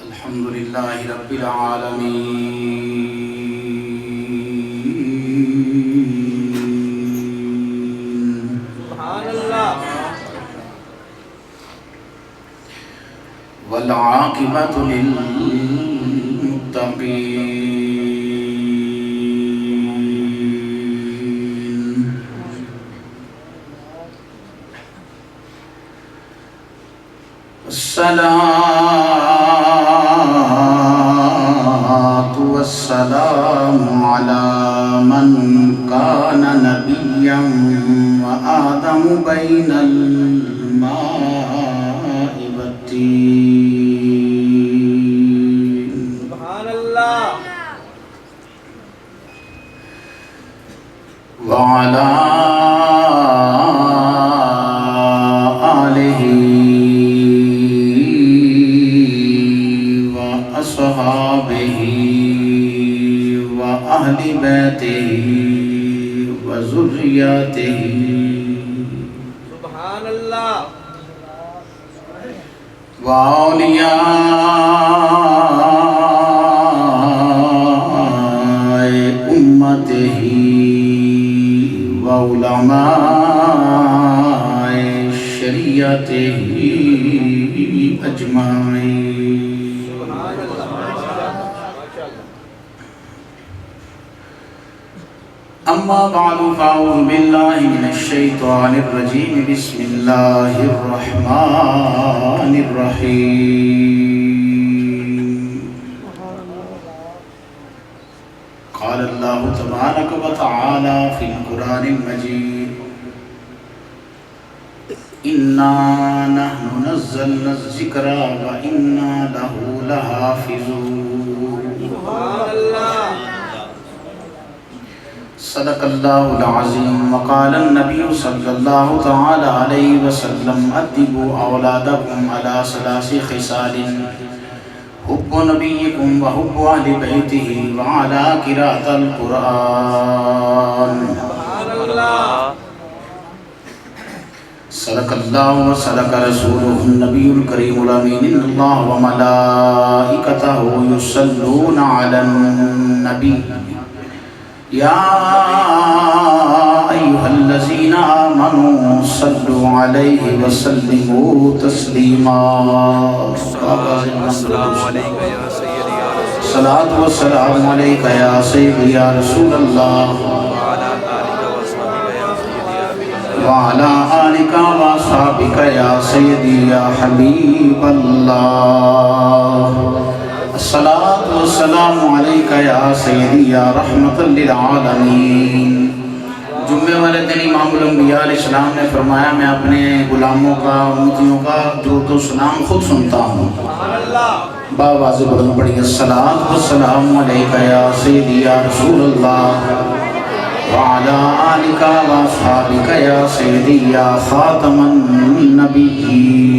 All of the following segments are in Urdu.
الحمد لله رب العالمين. سبحان اللہ. والعاقبة للمتقين. الصلاة والسلام على من كان نبيا وآدم بين الماء والطين. سبحان اللہ. وعلى آله وأصحابه وأهل بيته وذرياته. سبحان اللہ. وأولياء أمته وعلماء شريعته أجمعين. سبحان اللہ. ماشاء اللہ. أما بعد فأعوذ بالله من الشيطان الرجيم. بسم الله الرحمن الرحيم. قال الله تبارك وتعالى في القرآن المجيد: إنا نحن نزلنا الذكر وإنا له لحافظون. سبحان اللہ. صدق اللہ العظیم. وقال النبی صلی اللہ تعالی علیہ وسلم: ادبوا اولادکم علی ثلاث خصال: حب نبیکم وحب اہل بیتہ وعلی قراءۃ القرآن. سبحان اللہ. صدق اللہ وصدق رسولہ النبی الکریم الامین. ان اللہ وملائکتہ یصلون علی النبی یا ایھا الذین آمنوا صلوا علیہ وسلموا تسلیما. صلاۃ والسلام علیک یا سیدی یا رسول اللہ وعلی آلک واصحابک یا سیدی یا حبیب اللہ. الصلاۃ والسلام علیک یا سیدی یا رحمت للعالمین. جمعے والے دن امام الانبیاء علیہ السلام نے فرمایا: میں اپنے غلاموں کا، امتیوں کا درود و سلام خود سنتا ہوں. باواز بلند پڑھیے: الصلاۃ والسلام علیک یا سیدی یا رسول اللہ وعلی آلک واصحابک یا سیدی یا خاتم النبیین.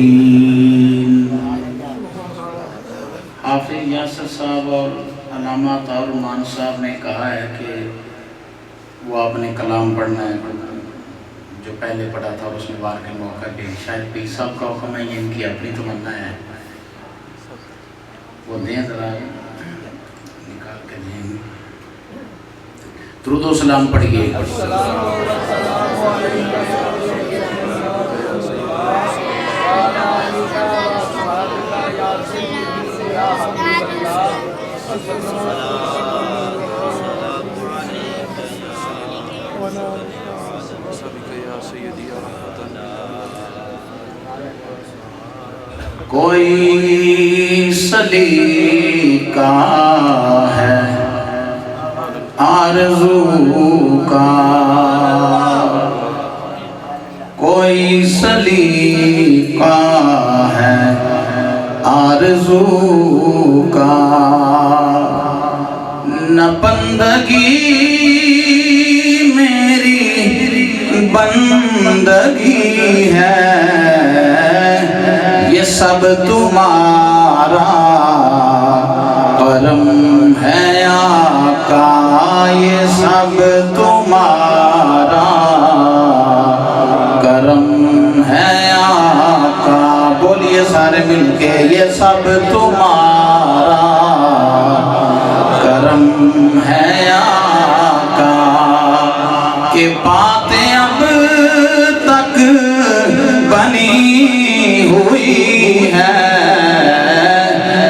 حافظ یاسر صاحب اور علامہ طاہر مان صاحب نے کہا ہے کہ وہ اپنے کلام پڑھنا ہے جو پہلے پڑھا تھا اس میں بار کے موقع پہ. شاید پیر صاحب کا حکم ہے، یہ ان کی اپنی تمنا ہے. وہ دیں ذرا نکال کے دیں. درود و سلام پڑھیے. کوئی سلیقہ ہے آرزو کا، کوئی سلیقہ ہے آرزو کا، نہ بندگی میری بندگی ہے، یہ سب تمہارا کرم ہے آقا، یہ سب تمہارا کرم ہے آقا. سارے مل کے یہ سب تمہارا کرم ہے آقا کہ باتیں اب تک بنی ہوئی ہے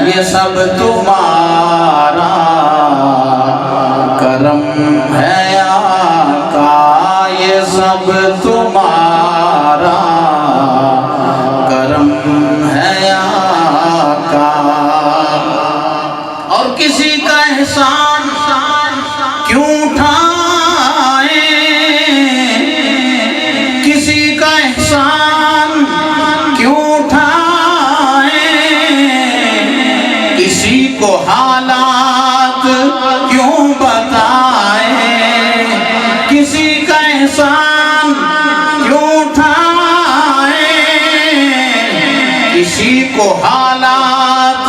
یہ سب تمہارا کرم ہے آقا یہ سب تمہارا کرم ہے آقا اور کسی کا احسان کیوں اٹھائیں کسی کا احسان کیوں اٹھائیں کسی کو حالات کیوں بتائیں کسی کا احسان کیوں اٹھائیں کسی کو حالات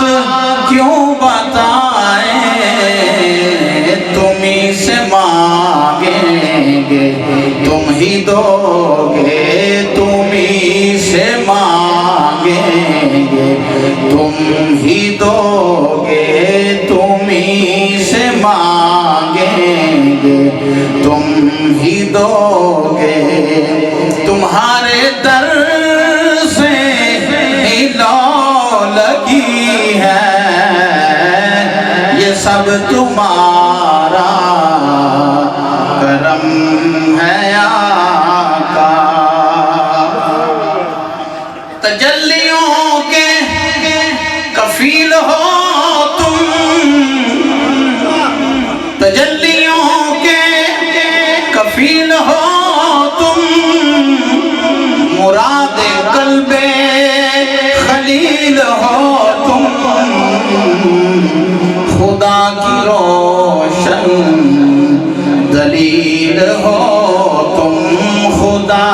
کیوں بتائیں تم ہی سے مانگیں گے تم ہی دو گے تم ہی سے مانگیں گے تم ہی دو گے تم ہی سے مانگیں گے تم ہی دو گے تمہارے در سے ہی لو لگی ہے یہ سب تمہارا کرم ہے آقا تجلیوں کے کفیل ہو تم تجلیوں کے کفیل ہو تم مراد قلب خلیل ہو تم خدا کی روشن دلیل ہو تم خدا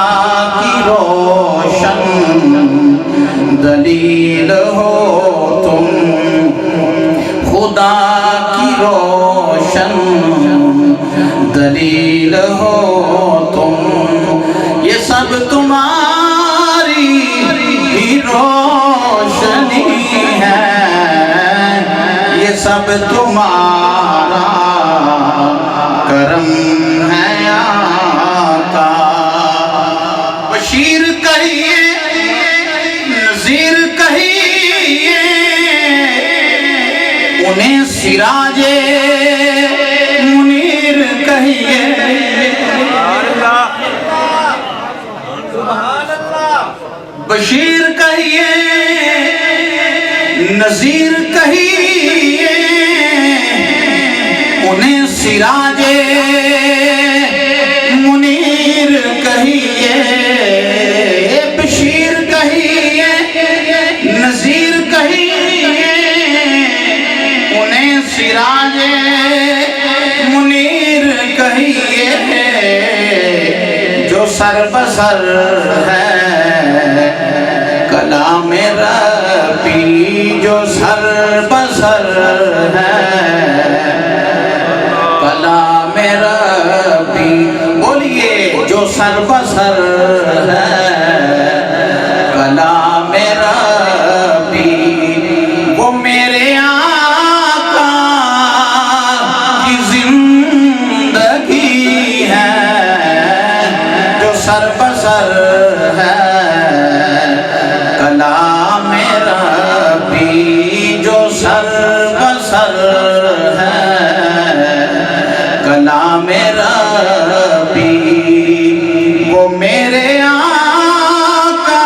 کی روشن دلیل ہو تم خدا کی روشن دلیل ہو تم یہ سب تمہاری ہی روشنی ہے یہ سب تمہارا کرم ہے آقا بشیر کہیے نذیر کہیے انہیں سراج منیر کہیے بشیر کہیے نذیر کہیے انہیں سراج منیر کہیے بشیر کہیے نذیر کہیے انہیں سراج منیر کہیے جو سر بسر ہے کلام ربی جو سر بسر ہے کلام ربی بولیے جو سر بسر ہے کلام ربی وہ میرے آقا کی زندگی ہے جو سر بسر ہے کلام ربی جو سر بسر ہے کلام ربی وہ میرے آقا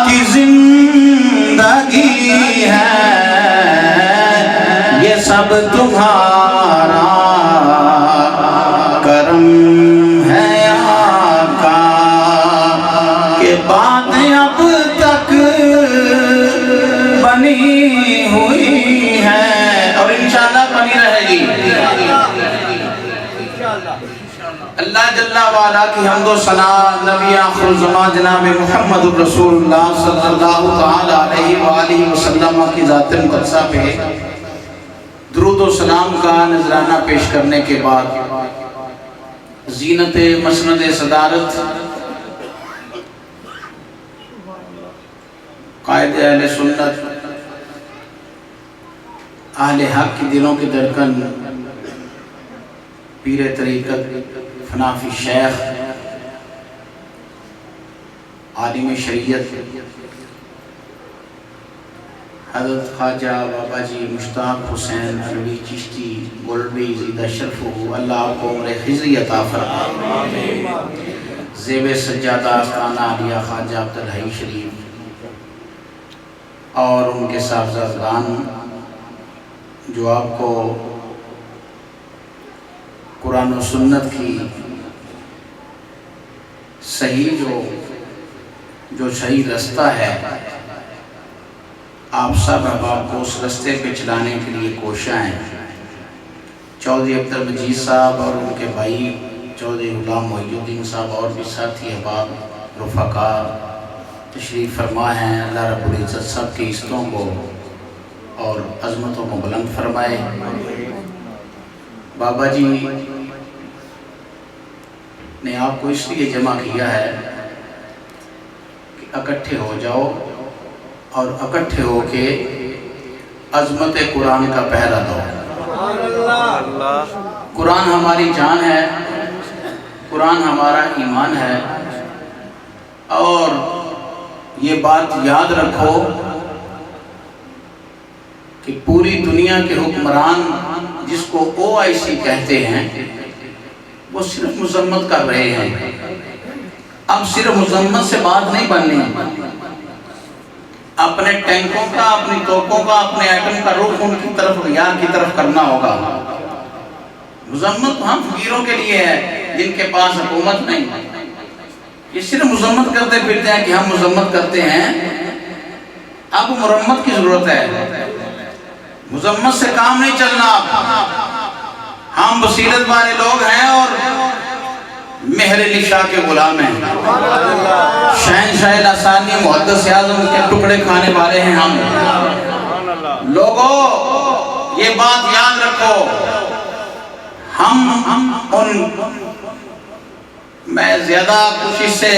کی زندگی ہے یہ سب تمہارا کرم ہے آقا کہ باتیں اب تک بنی ہوئی ہیں اور انشاءاللہ بنی رہے گی اللہ جل وعلا کی حمد و ثنا نبی آخر الزمان جناب محمد الرسول اللہ صلی اللہ تعالی علیہ وآلہ وسلم کی ذات مقدسہ پہ درود و سلام کا نذرانہ پیش کرنے کے بعد زینت مسند صدارت قائد اہل سنت، اہل حق کی دلوں کی دھڑکن، پیر طریقت، فنافی شیخ، عالم شریعت حضرت خواجہ بابا جی مشتاق حسین علوی چشتی گولڈوی زیدہ شرف ہو، اللہ آپ کو عمر خضری عطا فرمائے۔ زیب سجادہ آستانہ عالیہ خواجہ عبدالحی شریف اور ان کے صاحبزادگان جو آپ کو قرآن و سنت کی صحیح جو صحیح رستہ ہے، آپ سب احباب کو اس رستے پہ چلانے کے لیے کوشاں ہیں۔ چودھری عبدالمجید صاحب اور ان کے بھائی چودھری غلام محی الدین صاحب اور بھی ساتھی احباب رفقا تشریف فرما ہیں۔ اللہ رب العزت سب کی عزتوں کو اور عظمتوں کو بلند فرمائے۔ بابا جی نے آپ کو اس لیے جمع کیا ہے کہ اکٹھے ہو جاؤ اور اکٹھے ہو کے عظمت قرآن کا پہرا دو۔ قرآن ہماری جان ہے، قرآن ہمارا ایمان ہے، اور یہ بات یاد رکھو کہ پوری دنیا کے حکمران جس کو OIC کہتے ہیں وہ صرف مذمت کر رہے ہیں۔ اب صرف مذمت سے بات نہیں بننی، اپنے ٹینکوں کا، اپنی توپوں کا، اپنے ایٹم کا رخ ان کی طرف، غیار کی طرف کرنا ہوگا۔ مذمت ہم فقیروں کے لیے ہے جن کے پاس حکومت نہیں، یہ صرف مذمت کرتے پھرتے ہیں کہ ہم مذمت کرتے ہیں۔ اب مرمت کی ضرورت ہے، مذمت سے کام نہیں چلنا۔ ہم بصیرت والے لوگ ہیں اور مہر علی شاہ کے غلام ہیں، شہنشاہ لسانی محدث اعظم کے ٹکڑے کھانے والے ہیں ہم لوگوں۔ یہ بات یاد رکھو، ہم میں زیادہ کچھ اس سے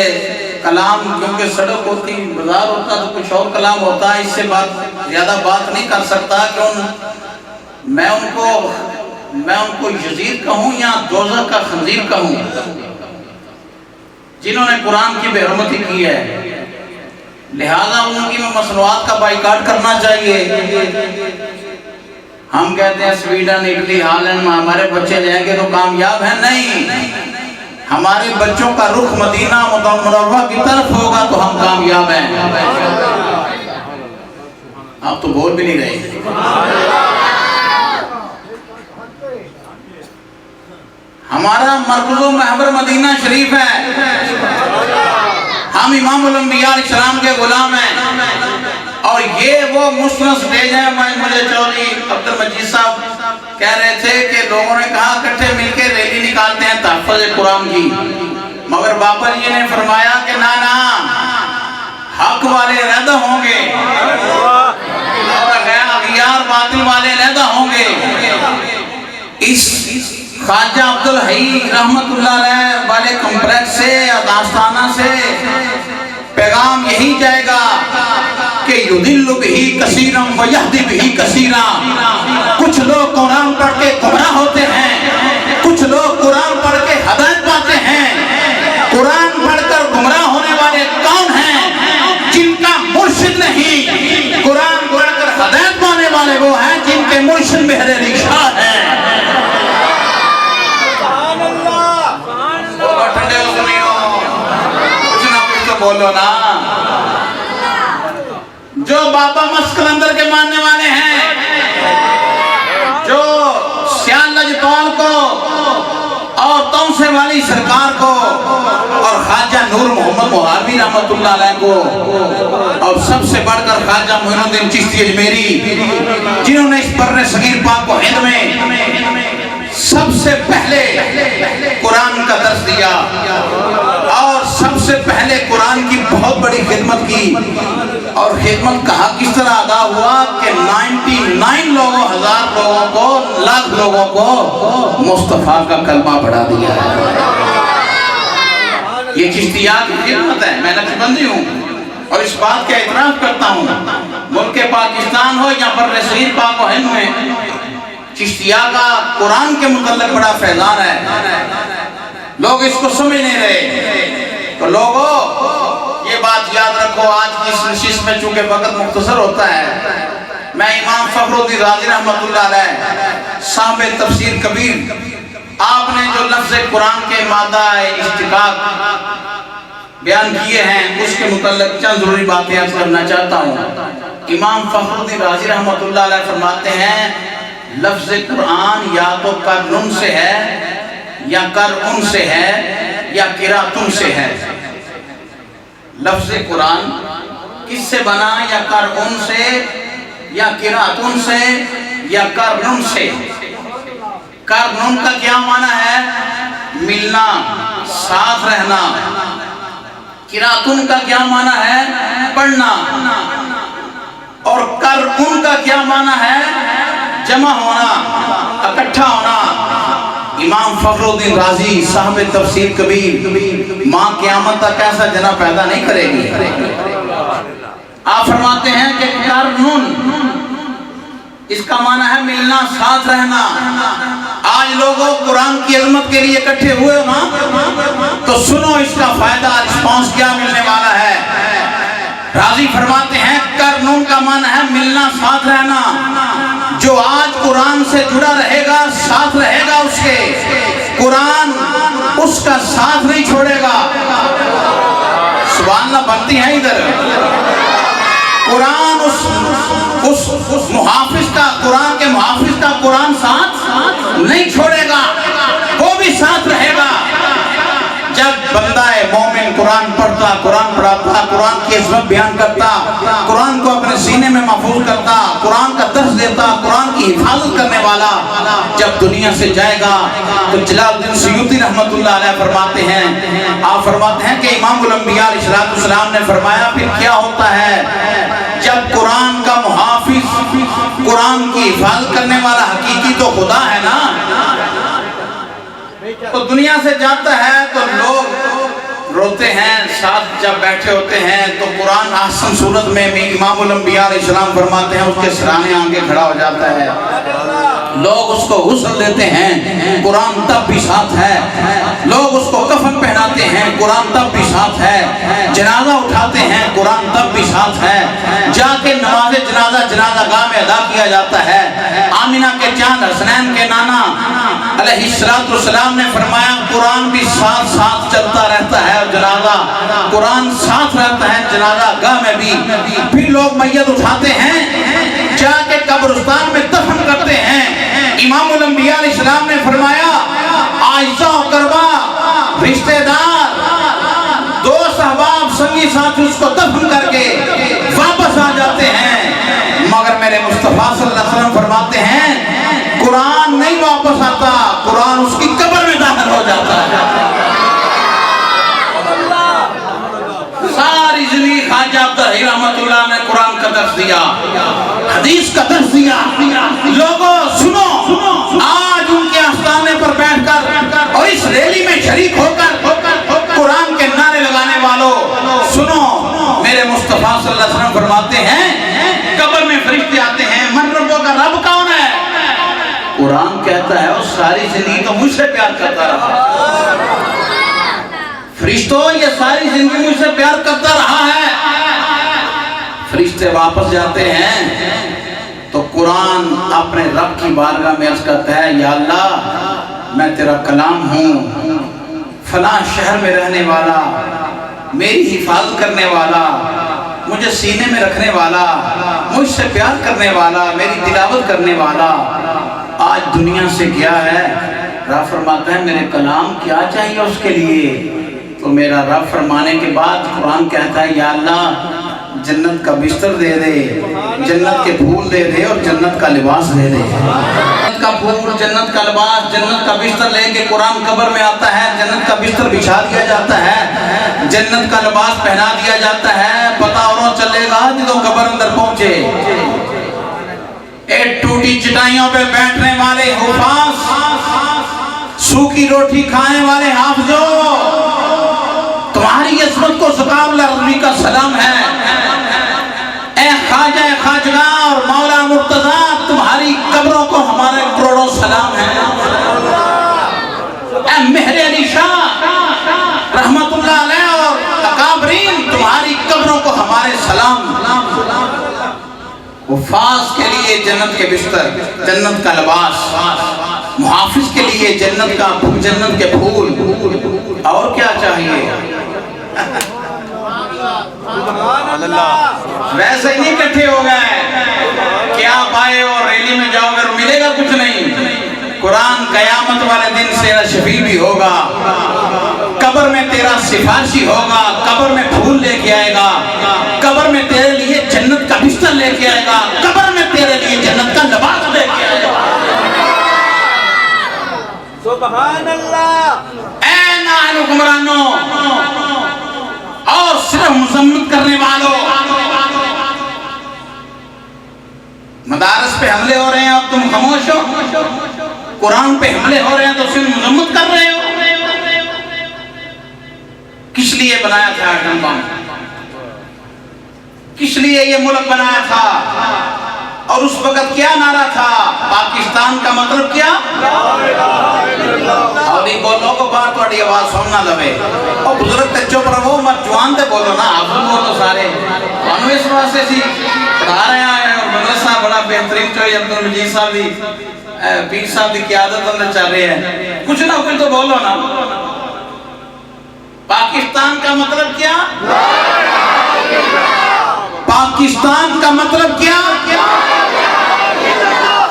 کلام، کیونکہ سڑک ہوتی، بازار ہوتا تو کچھ اور کلام ہوتا ہے، اس سے زیادہ بات نہیں کر سکتا کہ میں ان کو یزید کہوں یا دوزخ کا خنزیر کہوں جنہوں نے قرآن کی بے حرمتی کی ہے، لہذا ان کی مصنوعات کا بائیکاٹ کرنا چاہیے۔ ہم کہتے ہیں سویڈن، اٹلی، ہالینڈ میں ہمارے بچے جائیں گے تو کامیاب ہیں، نہیں، ہمارے بچوں کا رخ مدینہ منورہ کی طرف ہوگا تو ہم کامیاب ہیں۔ آپ تو بول بھی نہیں رہے۔ ہمارا مرکز و محور مدینہ شریف ہے، ہم امام الانبیاء علیہ السلام کے غلام ہیں، اور یہ وہ مسند سٹیج ہے۔ مجھے چودھری عبدالمجید صاحب کہہ رہے تھے کہ لوگوں نے کہا اکٹھے مل کے ریلی نکالتے ہیں تحفظ قرآن کی، مگر بابا جی نے فرمایا کہ نا حق والے علیحدہ ہوں گے اور اغیار باطل والے علیحدہ ہوں گے۔ اس خواجہ عبدالحی رحمت اللہ علیہ والے کمپلیکس سے، آستانہ سے پیغام یہی جائے گا کہ یُضِلُّ بِهِ کثیرًا وَیَہْدِی بِهِ کثیرًا۔ کچھ لوگ قرآن پڑھ کے گمراہ ہوتے ہیں، کچھ لوگ قرآن پڑھ کے ہدایت پاتے ہیں۔ قرآن پڑھ کر گمراہ ہونے والے کون ہیں؟ جن کا مرشد نہیں۔ قرآن پڑھ کر ہدایت پانے والے وہ ہیں جن کے مرشد مہر علی شاہ ہیں۔ بولو نا، جو بابا مسکلندر کے ماننے والے ہیں، جو سیال لجپال کو اور تونسے والی سرکار کو اور خواجہ نور محمد محاربی رحمت اللہ علیہ کو، اور سب سے بڑھ کر خواجہ معین الدین چشتی اجمیری، جنہوں نے اس بر صغیر پاک و ہند میں سب سے پہلے قرآن کا درس دیا اور سب سے پہلے قرآن کی بہت بڑی خدمت کی، اور خدمت کا حق کس طرح ادا ہوا کہ 99 لوگوں، 1000 لوگوں کو، لاکھ لوگوں کو مصطفیٰ کا کلمہ پڑھا دیا ہے۔ یہ چشتیات کی خدمت ہے، میں نقشبندی ہوں، اور اس بات کا اعتراف کرتا ہوں ملک پاکستان ہو یا بر صغیر پاک و ہند میں چشتیہ کا قرآن کے متعلق بڑا فیضان ہے، لوگ اس کو سمجھ نہیں رہے۔ تو لوگوں یہ بات یاد رکھو، آج کی اس نشست میں چونکہ وقت مختصر ہوتا ہے، میں امام فخر الدین رازی رحمۃ اللہ علیہ صاحب تفسیر کبیر، آپ نے جو لفظ قرآن کے مادہ اشتقاق بیان کیے ہیں اس کے متعلق چند ضروری باتیں عرض کرنا چاہتا ہوں۔ امام فخر الدین رازی رحمۃ اللہ علیہ فرماتے ہیں لفظ قرآن یا تو کرنن سے ہے یا کرعن سے ہے یا قراتن سے ہے۔ لفظ قرآن کس سے بنا؟ یا کرعن سے یا قراتن سے یا کرنن سے۔ کرنن کا کیا معنی ہے؟ ملنا، ساتھ رہنا۔ قراتن کا کیا معنی ہے؟ پڑھنا۔ اور کرعن کا کیا معنی ہے؟ جمع ہونا، اکٹھا ہونا۔ امام فخر الدین رازی صاحب تفسیر کبیر ماں قیامت تک ایسا جنا پیدا نہیں کرے گی۔ آپ فرماتے ہیں کہ کرنن اس کا معنی ہے ملنا، ساتھ رہنا۔ آج لوگوں قرآن کی عظمت کے لیے اکٹھے ہوئے ہو نا، تو سنو اس کا فائدہ، رسپانس کیا ملنے والا ہے۔ راضی فرماتے ہیں کرنن کا معنی ہے ملنا، ساتھ رہنا۔ جو آج قرآن سے جڑا رہے گا، ساتھ رہے گا اس کے، قرآن اس کا ساتھ نہیں چھوڑے گا۔ سبحان اللہ بنتی ہیں ادھر۔ قرآن اس محافظ کا، قرآن کے محافظ کا قرآن ساتھ نہیں چھوڑے گا، وہ بھی ساتھ رہے گا۔ جب بندہ مومن قرآن پڑھتا، قرآن پڑھاتا، قرآن کی عظمت بیان کرتا، قرآن کو اپنے سینے میں محفوظ کرتا، قرآن کا درس دیتا، قرآن کی حفاظت کرنے والا جب دنیا سے جائے گا تو جلال الدین سیوطی رحمۃ اللہ علیہ فرماتے ہیں، آپ فرماتے ہیں کہ امام الانبیاء علیہ السلام نے فرمایا پھر کیا ہوتا ہے جب قرآن کا محافظ، قرآن کی حفاظت کرنے والا حقیقی تو خدا ہے نا، تو دنیا سے جاتا ہے تو لوگ روتے ہیں، ساتھ جب بیٹھے ہوتے ہیں تو قرآن احسن صورت میں امام الانبیاء علیہ السلام فرماتے ہیں اس کے سرانے آنگے کھڑا ہو جاتا ہے، لوگ اس کو غسل دیتے ہیں، قرآن تب بھی ساتھ ہے، لوگ اس کو کفن پہناتے ہیں، قرآن تب بھی ساتھ ہے، جنازہ اٹھاتے ہیں، قرآن تب بھی ساتھ ہے، جا کے نماز جنازہ گاہ میں ادا کیا جاتا ہے۔ آمینہ کے چاند حسنین کے نانا علیہ السلام نے فرمایا قرآن بھی ساتھ ساتھ چلتا رہتا ہے، اور جنازہ قرآن ساتھ رہتا ہے جنازہ گاہ میں بھی۔ پھر لوگ میت اٹھاتے ہیں، جا کے قبرستان میں دفن کرتے ہیں۔ امام الانبیاء علیہ السلام نے فرمایا عائشہ و قربا رشتہ دار، دوست احباب، سنگی ساتھ اس کو دفن کر کے واپس آ جاتے ہیں، مگر میرے مصطفیٰ صلی اللہ علیہ وسلم فرماتے ہیں قرآن نہیں واپس آتا، قرآن اس کی قبر میں داخل ہو جاتا ہے۔ ساری زندگی خواجہ عبدالحی رحمۃ اللہ نے قرآن کا درس دیا، حدیث کا درس دیا۔ لوگوں سنو، آج ان کے آستانے پر بیٹھ کر اور اس ریلی میں شریک ہو کر قرآن کے نعرے لگانے والوں سنو، میرے مصطفیٰ صلی اللہ علیہ وسلم فرماتے ہیں قبر میں فرشتے آتے ہیں، من ربوں کا رب کون ہے؟ قرآن کہتا ہے وہ ساری زندگی تو مجھ سے پیار کرتا رہا، فرشتوں یہ ساری زندگی مجھ سے پیار کرتا رہا ہے۔ فرشتے واپس جاتے ہیں تو قرآن اپنے رب کی بارگاہ میں عرض کرتا ہے یا اللہ میں تیرا کلام ہوں، فلاں شہر میں رہنے والا، میری حفاظت کرنے والا، مجھے سینے میں رکھنے والا، مجھ سے پیار کرنے والا، میری تلاوت کرنے والا آج دنیا سے گیا ہے۔ رب فرماتا ہے میرے کلام کیا چاہیے اس کے لیے؟ تو میرا رب فرمانے کے بعد قرآن کہتا ہے یا اللہ جنت کا بستر دے دے، جنت کے پھول دے دے اور جنت کا لباس دے دے۔ جنت کا پھول، جنت کا لباس، جنت کا بستر لے کے قرآن قبر میں آتا ہے، جنت کا بستر بچھا دیا جاتا ہے، جنت کا لباس پہنا دیا جاتا ہے، پتہ اوروں چلے گا جدو قبر اندر پہنچے۔ ایک ٹوٹی چٹائیوں پہ بیٹھنے والے حفاظ، سوکھی روٹی کھانے والے حافظوں، تمہاری عصمت کو زکام العربی کا سلام ہے۔ حفاظ کے لیے جنت کے بستر، جنت کا لباس، محافظ کے لیے جنت کے پھول، اور کیا چاہیے؟ سبحان اللہ. ویسے ہی نہیں اکٹھے ہو گئے کہ آپ آئے اور ریلی میں جاؤ گے اور ملے گا کچھ نہیں. قرآن قیامت والے دن تیرا شفیع بھی ہوگا، قبر میں تیرا سفارشی ہوگا، قبر میں پھول لے کے آئے گا، قبر میں تیرے لیے جنت کا بستر لے کے آئے گا، قبر میں تیرے لیے جنت کا لباس لے کے آئے گا. سبحان اللہ. اے نااہل حکمرانوں اور صرف مذمت کرنے والوں، مدارس پہ حملے ہو رہے ہیں اب تم خاموش ہو، قرآن پہ حملے ہو رہے ہیں تو صرف مذمت کر رہے ہو. کس لیے بنایا تھا ایٹم بم؟ کس لیے یہ ملک بنایا تھا؟ اور اس وقت کیا نعرہ تھا؟ پاکستان کا مطلب کیا؟ اور یہ بولو کو بار توڑی آواز سننا لوے اور بزرگ تے چپ رہو، مت جوان تے بولو نا، آپ بولو سارے انو اس واسطے سی پڑھا رہے ہیں. اور مدرسہ بڑا بہترین چوئی عبدالمجید صاحب دی پیر صاحب دی قیادت اندر چل رہے ہیں، کچھ نہ کچھ تو بولو نا. پاکستان کا مطلب کیا؟ پاکستان کا مطلب کیا؟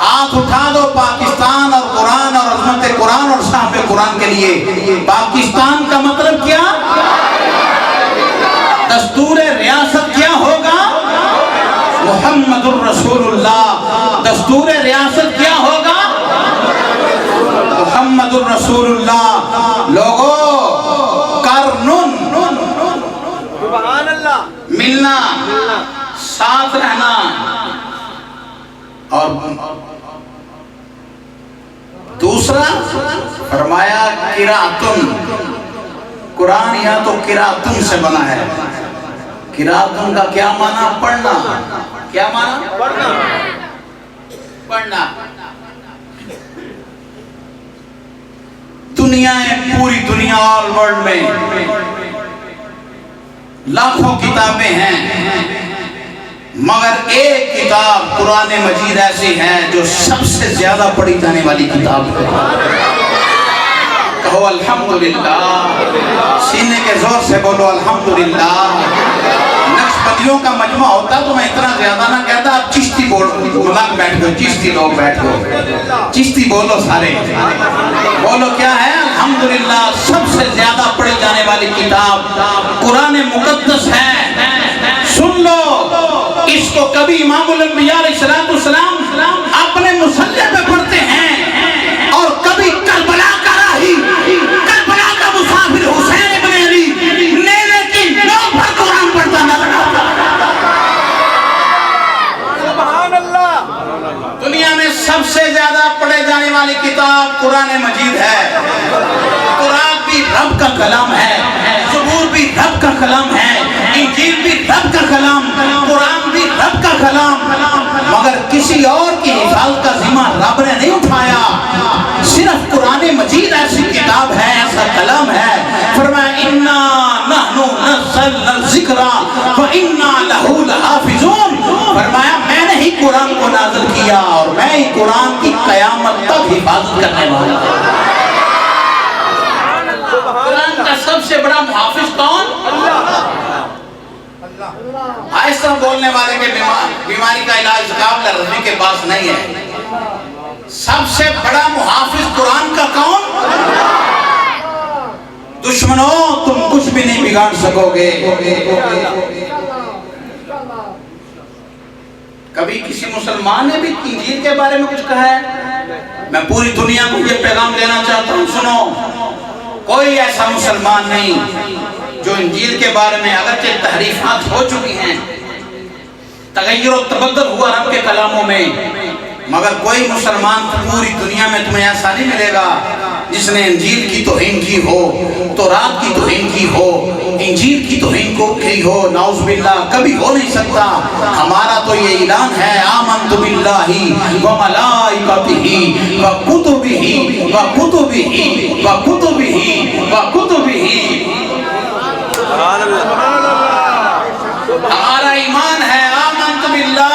ہاتھ اٹھا دو پاکستان اور قرآن اور عظمت قرآن اور صاحب قرآن کے لیے. پاکستان کا مطلب کیا؟ دستور ریاست کیا ہوگا؟ محمد الرسول اللہ. دستور ریاست کیا ہوگا؟ محمد الرسول اللہ. لوگوں قرنن، سبحان اللہ. ملنا، ساتھ رہنا، اور دوسرا فرمایا قراتن. قرآن یا تو قراتن سے بنا ہے. قراتن کا کیا معنی؟ پڑھنا. کیا معنی؟ پڑھنا. پڑھنا. دنیا ہے، پوری دنیا آل ورلڈ میں لاکھوں کتابیں ہیں، مگر ایک کتاب قرآن مجید ایسی ہے جو سب سے زیادہ پڑھی جانے والی کتاب ہے. کہو الحمدللہ، سینے کے زور سے بولو الحمدللہ. نقشبندیوں کا مجمع ہوتا تو میں اتنا زیادہ نہ کہتا. آپ چشتی بولو، ملاک بیٹھ گئے، چشتی لوگ بیٹھ گئے، چشتی بولو سارے. بولو کیا ہے؟ الحمدللہ سب سے زیادہ پڑھی جانے والی کتاب قرآن مقدس ہے. سن لو، اس کو کبھی امام الانبیاء علیہ السلام اپنے مصلی پہ پڑھتے ہیں، اور کبھی کربلا کا راہی، کربلا کا مسافر حسین ابن علی نیزے کی نوک پر قرآن پڑھتا نظر آتا. سبحان اللہ. دنیا میں سب سے زیادہ پڑھے جانے والی کتاب قرآن مجید ہے. قرآن بھی رب کا کلام ہے، زبور بھی رب کا کلام ہے، انجیل بھی رب کا کلام، قرآن بھی رب کا کلام. مگر کسی اور کی حفاظت کا ذمہ رب نے نہیں اٹھایا. صرف قرآن مجید ایسی کتاب ہے، ایسا کلام ہے. فرمایا انا نحن نزلنا الذکر وانا لہ لحافظون. فرمایا میں نے ہی قرآن کو نازل کیا اور میں ہی قرآن کی قیامت تک حفاظت کرنے والا ہوں. قرآن کا سب سے بڑا محافظ کون؟ آہستہ بولنے والے کے بیماری کا علاج قابل رضی کے پاس نہیں ہے. سب سے بڑا محافظ قرآن کا کون؟ دشمنوں تم کچھ بھی نہیں بگاڑ سکو گے. کبھی کسی مسلمان نے بھی انجیل کے بارے میں کچھ کہا ہے؟ میں پوری دنیا کو یہ پیغام دینا چاہتا ہوں، سنو، کوئی ایسا مسلمان نہیں جو انجیل کے بارے میں اگرچہ تحریفات ہو چکی ہیں، تغیر و تبدل ہوا رب کے کلاموں میں، مگر کوئی مسلمان پوری دنیا میں تمہیں ایسا نہیں ملے گا جس نے انجیل کی توہین کی ہو، تورات کی توہین کی ہو، انجیل کی توہین کو کی ہو. نعوذ باللہ، کبھی ہو نہیں سکتا. ہمارا تو یہ اعلان ہے، آمنت باللہ وملائکتہ وکتبہ وکتبہ وکتبہ وکتبہ. ہمارا ایمان ہے آمنت باللہ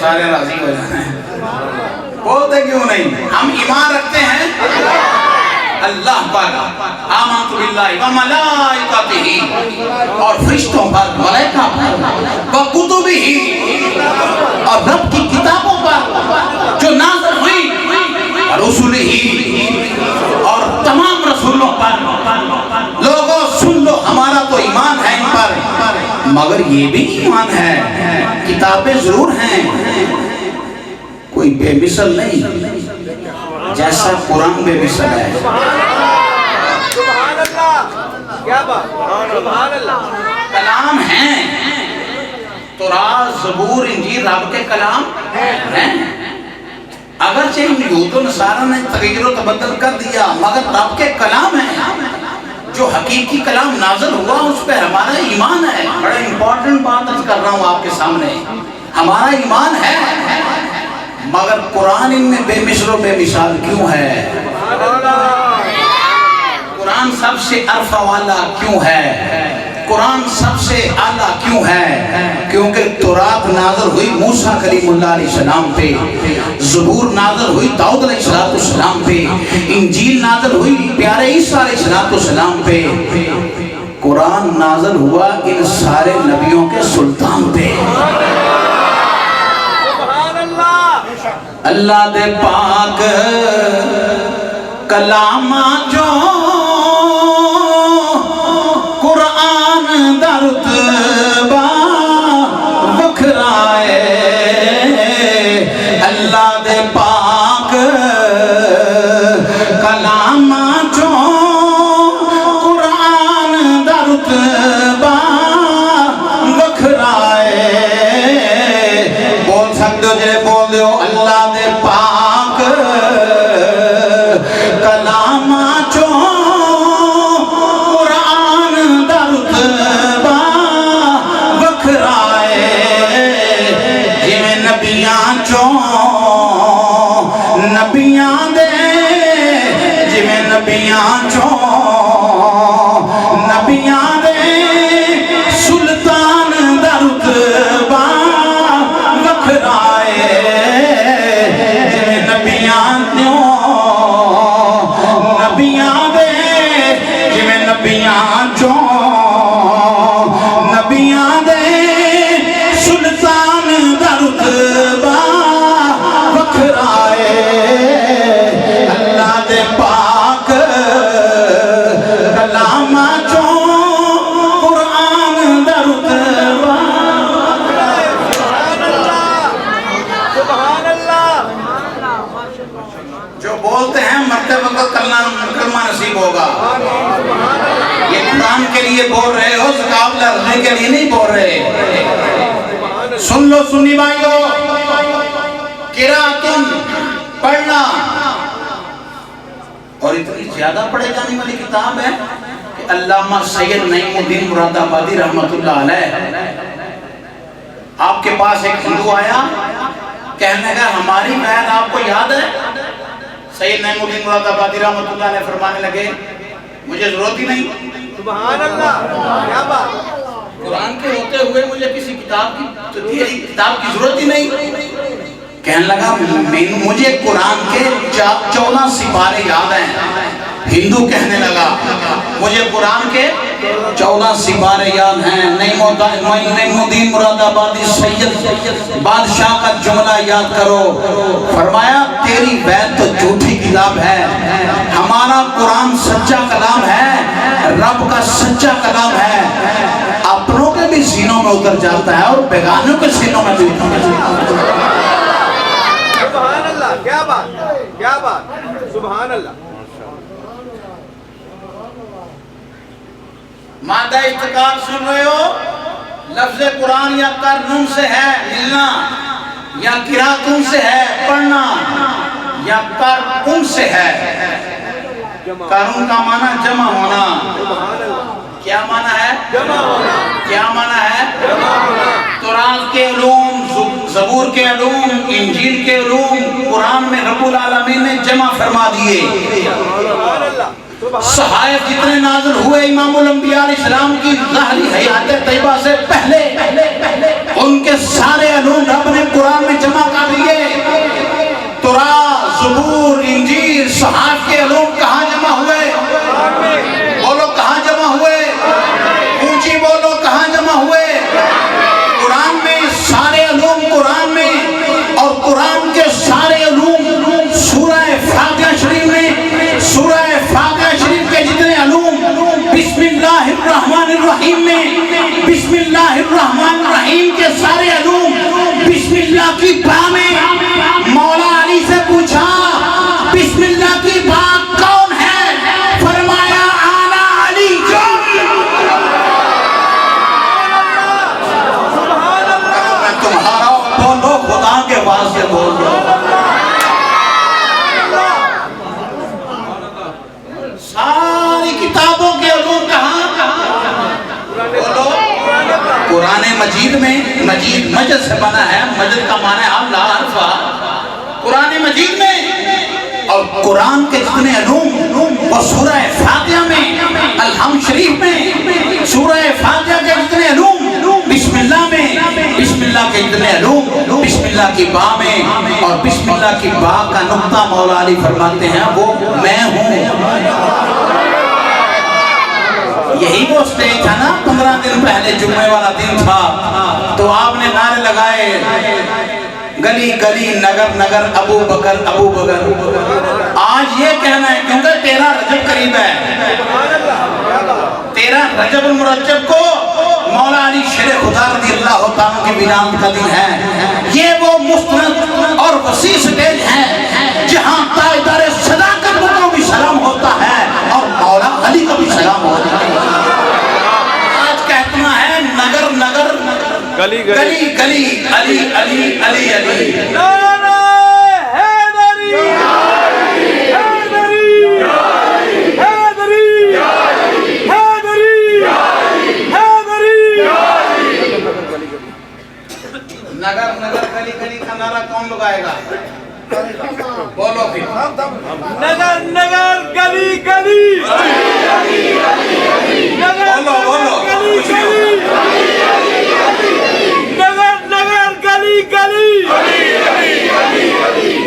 سارے راضی ہو جانے بولتے کیوں نہیں؟ ہم ایمان رکھتے ہیں اللہ پر آمنت باللہ و ملائکتہ اور فرشتوں پر ملائکہ پر و کتبہ اور رب کی کتابوں پر جو نازل ہوئی رسولہ اور تمام رسولوں پر لوگوں سن لو ہمارا تو ایمان ہے ان پر مگر یہ بھی ایمان ہے کتابیں ضرور ہیں کوئی بے مثل نہیں جیسا قرآن بے مثل ہے سبحان اللہ کیا بات سبحان اللہ کلام ہیں تورات زبور انجیل رب کے کلام ہیں اگرچہ یہود و نصارہ نے تغیر و تبدل کر دیا مگر رب کے کلام ہیں جو حقیقی کلام نازل ہوا اس پہ ہمارا ایمان ہے بڑا امپورٹنٹ بات عرض کر رہا ہوں آپ کے سامنے ہمارا ایمان ہے مگر قرآن ان میں بے مثل و بے مثال کیوں ہے قرآن سب سے عرفہ والا کیوں ہے قرآن سب سے اعلیٰ کیوں ہے کیونکہ تورات نازل ہوئی موسیٰ کلیم اللہ علیہ السلام پہ زبور نازل ہوئی داؤد علیہ السلام پہ انجیل نازل ہوئی پیارے عیسیٰ علیہ السلام پہ قرآن نازل ہوا ان سارے نبیوں کے سلطان پہ اللہ دے پاک کلامہ جو قرآن دا رتبہ وکھرائے اللہ دے پاک کلامہ جو قرآن دا رتبہ وکھرائے بول سکتے ہو جے بول دیو اللہ دے پاک کلامہ جو قرآن دا رتبہ وکھرائے جویں نبیاں چوں نبیاں دے جویں نبیاں چوں نبیاں دے سلطان دا رتبہ وکھرائے جویں نبیاں دیوں نبیاں دے جویں نبیاں چوں نبیاں دے سلطان دا رتبہ وکھرائے اللہ دے پاک کلامہ چوں قرآن دا رتبہ سبحان اللہ جو بولتے ہیں مرتے وقت کلمہ نصیب ہوگا یہ قرآن کے لیے بول رہے ہو زکاة لرنے کے لیے نہیں بول رہے سن لو سنی بھائیو قراتن پڑھنا اور اتنی زیادہ پڑھے جانے والی کتاب ہے کہ علامہ سید نعیم الدین مراد آبادی رحمت اللہ علیہ آپ کے پاس ایک ہندو آیا کہنے کا ہماری بہن آپ کو یاد ہے سید نعیم الدین مراد آبادی رحمت اللہ علیہ فرمانے لگے مجھے ضرورت ہی نہیں سبحان اللہ کیا بات قرآن کے ہوتے ہوئے مجھے کسی کتاب کی ضرورت ہی نہیں کہنے لگا مجھے قرآن کے 14 سپارے یاد ہیں ہندو کہنے لگا مجھے قرآن کے 14 سپارے یاد ہیں نعیم الدین مراد آبادی سید بادشاہ کا جملہ یاد کرو فرمایا تیری بیعت تو جھوٹی کتاب ہے ہمارا قرآن سچا کلام ہے رب کا سچا کلام ہے اپنوں کے بھی سینوں میں اتر جاتا ہے اور بیگانوں کے سینوں میں بھی اتر جاتا ہے سبحان اللہ کیا بات سبحان اللہ مادہ اشتقاق سن رہے ہو لفظ قرآن یا قرنون سے ہے ملنا یا قراتون سے ہے پڑھنا یا قرن سے ہے قرن کا معنی جمع ہونا کیا معنی ہے جمع ہونا کیا معنی ہے جمع ہونا تورات کے علوم زبور کے علوم انجیل کے علوم قرآن میں رب العالمین نے جمع فرما دیے صحائف جتنے نازل ہوئے امام الانبیاء علیہ السلام کی ظاہری حیات طیبہ سے پہلے ان کے سارے علوم رب نے قرآن میں جمع کر لیے. تورات، زبور، انجیل، صحائف کے علوم کہاں جمع ہوئے؟ بولو کہاں جمع ہوئے؟ اونچی بولو کہاں جمع ہوئے؟ قرآن میں. سارے علوم قرآن میں. اور قرآن کے سارے علوم سورہ فاتحہ شریف میں. سورہ فاتحہ شریف کے جتنے علوم بسم اللہ الرحمن الرحیم میں. بسم اللہ الرحمن الرحیم کے سارے علوم بسم اللہ کی با میں. مولا علی سے پوچھا بسم اللہ کی با کون ہے؟ فرمایا آنا علی. میں تمہارا بولو خدا کے واسطے بول رہا ہوں. ساری کتابوں کے علوم کہاں؟ بولو. قرآن مجید میں. مجید مجد سے بنا ہے. مجد کا معنی ہے لا حرفا. قرآن مجید میں اور قرآن کے جتنے علوم وہ سورہ فاتحہ میں، الحمد شریف میں. سورہ فاتحہ کے جتنے علوم بسم اللہ میں. بسم اللہ کے جتنے علوم بسم اللہ کی با میں. اور بسم اللہ کی با کا نقطہ مولا علی فرماتے ہیں وہ میں ہوں. یہی وہ سٹیج تھا نا 15 دن پہلے جمعے والا دن تھا تو آپ نے نعرے لگائے گلی گلی نگر نگر ابو بکر ابو بکر. آج یہ کہنا ہے کیونکہ 13 رجب قریب ہے. 13 رجب المرجب کو مولا علی شیر خدا رضی اللہ تعالیٰ کی بنام کا دن ہے. یہ وہ مستند اور وسیع سٹیج ہے جہاں تاجدار صداقت کو بھی سلام ہوتا ہے اور مولا علی کو بھی سلام ہوتا ہے. آج کہنا ہے نگر نگر گلی گلی گلی علی علی علی علی. نعرہ حیدری حیدری حیدری حیدری حیدری. نگر نگر گلی گلی کا نعرہ کون لگائے گا؟ بولو پھر. نگر نگر گلی گلی نگر بولو گلی گلی نگر نگر گلی گلی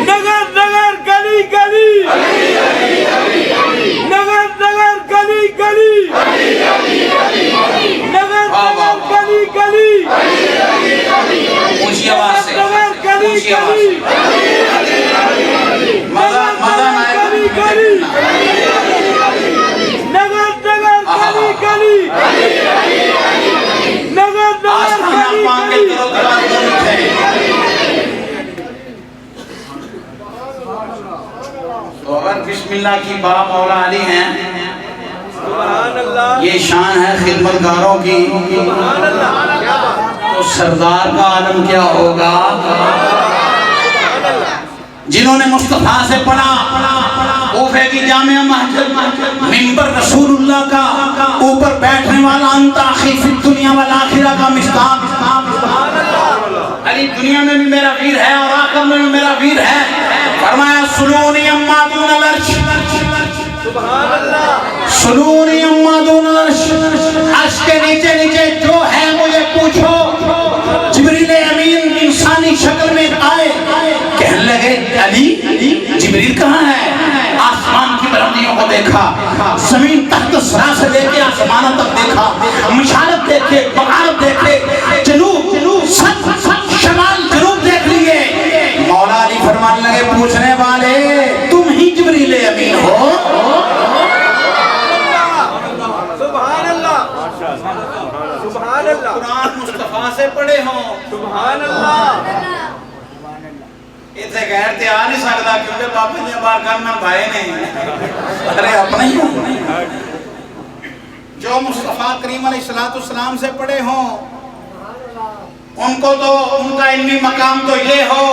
نگر نگر گلی گلی نگر نگر گلی گلی نگر نگر گلی گلی اونچی آواز سے. نگر گلی اونچی آواز گلی سے. مزہ آئے گا. نگر نگر گلی گلی نگر آج نگر کھانا گلی پان کے گلی. کرو کے بعد دو مٹھے. تو اگر بسم اللہ کی با مولا علی ہیں سبحان اللہ یہ شان ہے خدمتگاروں کی سبحان اللہ. کیا بات. تو سردار کا عالم کیا ہوگا؟ جنہوں نے مصطفیٰ سے پڑھا کوفے کی جامعہ مسجد منبر رسول اللہ کا اوپر بیٹھنے والا انت اخی فی الدنیا والآخرہ کا مصداق. علی دنیا میں بھی میرا ویر ہے اور آخر میں بھی میرا ویر ہے. فرمایا سلونی اما دون العرش. سبحان اللہ. سلونی اما دون العرش. عرش کے نیچے نیچے جو ہے مجھے پوچھو. جبریل امین انسانی شکل میں آئے کہنے لگے علی جبریل کہاں ہے؟ آسمان کی بلندیوں کو دیکھا، زمین تحت سرا سے لے کے آسمانوں تک دیکھا، مشارق دیکھے، مغرب دیکھے، جنوب شمال جنوب دیکھ لیے. مولا علی فرمانے لگے پوچھنے والے تم ہی جبریل امین ہو؟ سبحان اللہ سبحان اللہ. قرآن مصطفیٰ سے پڑھے ہوں. سبحان اللہ. اتنے غیر تے آ نہیں سکتا کیونکہ پاپا نے بار کرنا بھائی نہیں. ارے اپنا ہی ہوں. جو مصطفیٰ کریم علیہ السلام سے پڑھے ہوں ان کو تو ان کا علمی مقام تو یہ ہو.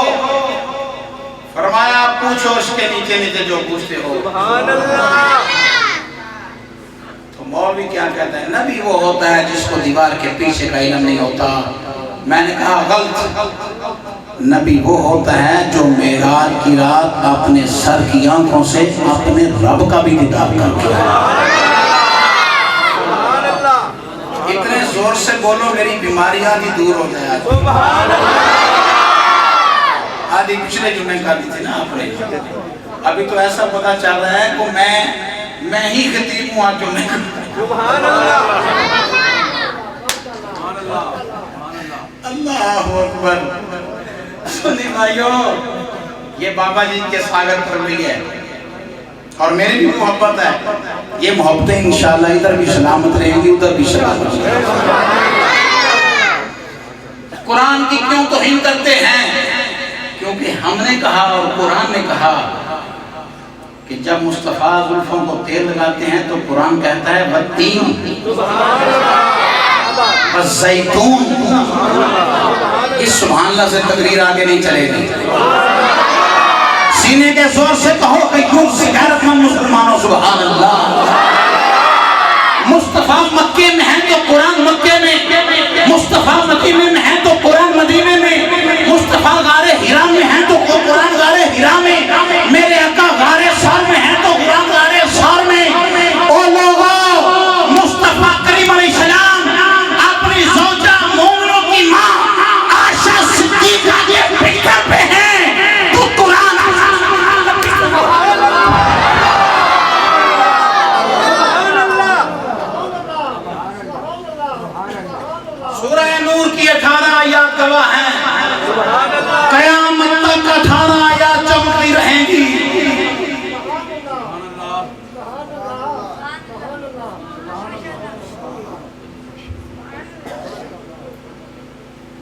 فرمایا پوچھو اس کے نیچے نیچے جو پوچھتے ہو. سبحان اللہ. تو مولوی کیا کہتا ہے نبی وہ ہوتا ہے جس کو دیوار کے پیچھے کا علم نہیں ہوتا. میں نے کہا غلط. نبی وہ ہوتا ہے جو معراج کی رات اپنے سر کی آنکھوں سے اپنے رب کا بھی دیدار کر کے سبحان اللہ اتنے زور سے بولو میری بیماریاں بھی دور ہو جائے. سبحان اللہ آدھی پچھلے جمعے کا دی تھی نا آپ نے. ابھی تو ایسا پتا چل رہا ہے کہ میں ہی خطیب ہوں آج جمعے کا. سبحان اللہ اللہ اکبر. سنی بھائیو یہ بابا جی کے ساگر پر بھی ہے اور میری بھی محبت ہے. یہ محبتیں انشاءاللہ ادھر بھی سلامت رہیں گی ادھر بھی سلامت رہیں گی. قرآن کی کیوں توہین کرتے ہیں؟ کیونکہ ہم نے کہا اور قرآن نے کہا کہ جب مصطفیٰ زلفوں کو تیل لگاتے ہیں تو قرآن کہتا ہے والتین والزیتون. اس سبحان اللہ سے تقریر آگے نہیں چلے گی. سینے کے زور سے کہو کہ کیوں سے غیرت مند مسلمانوں سبحان اللہ. مصطفیٰ مکے میں ہیں تو قرآن مکے میں, مصطفیٰ مدینے میں ہیں تو قرآن مدینے میں, مصطفیٰ غار ہرا میں ہیں تو قرآن غار ہرا میں, میرے آقا غار سار میں ہیں تو قرآن غار سار میں. او لوگو مصطفیٰ کریم علیہ السلام اپنی زوجہ مومنوں کی ماں عائشہ صدیقہ کے بستر پہ ہیں تو قرآن سورہ نور کی 18 آیات گواہ ہیں. قیامت تک 18 آیات چمکتی رہیں گی.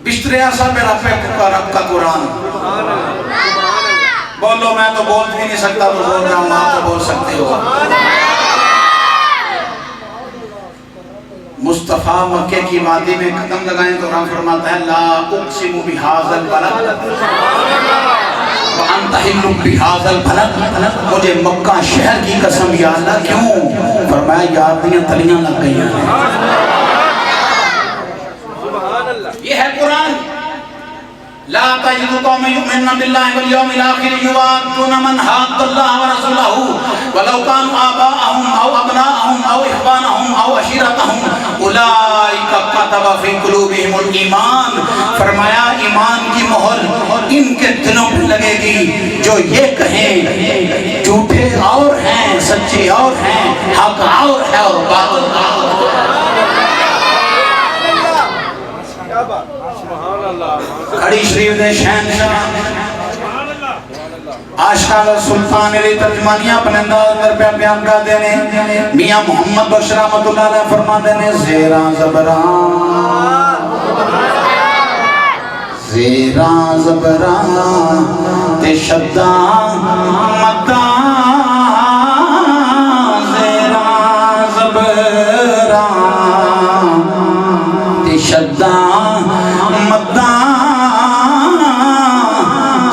بستر ایسا میرا رب کا قرآن. بولو میں تو بول بھی نہیں سکتا تو بول رہا ہوں آپ تو بول سکتے ہو. مصطفیٰ مکے کی وادی میں قدم لگائیں تو رب فرماتا ہے لا اقسم بہذا البلد وانت حل بہذا البلد. مجھے مکہ شہر کی قسم یا اللہ. کیوں؟ فرمایا یاد دیاں تلیاں لگ گئی ہیں. یہ ہے قرآن. لا تجد قوم يؤمنون بالله واليوم الاخر يوادون من حاد الله ورسوله ولو كانوا آباءهم او ابناءهم او اخوانهم او عشيرتهم اولئك كتب في قلوبهم الايمان. فرمایا ایمان کی مہر ان کے دلوں پہ لگے گی جو یہ کہیں جھوٹے اور ہیں سچے اور ہیں, حق اور ہے اور باطل اور. کھڑی شریف دے شہنشاہ عاشق سلطان علی ترجمانیاں اپنے اندر پہ بیان کر دینے. میاں محمد بخش رحمت اللہ علیہ فرما دینے زیران زبران زیران زبران تے شدان مدان زیران زبران تے شدان مدان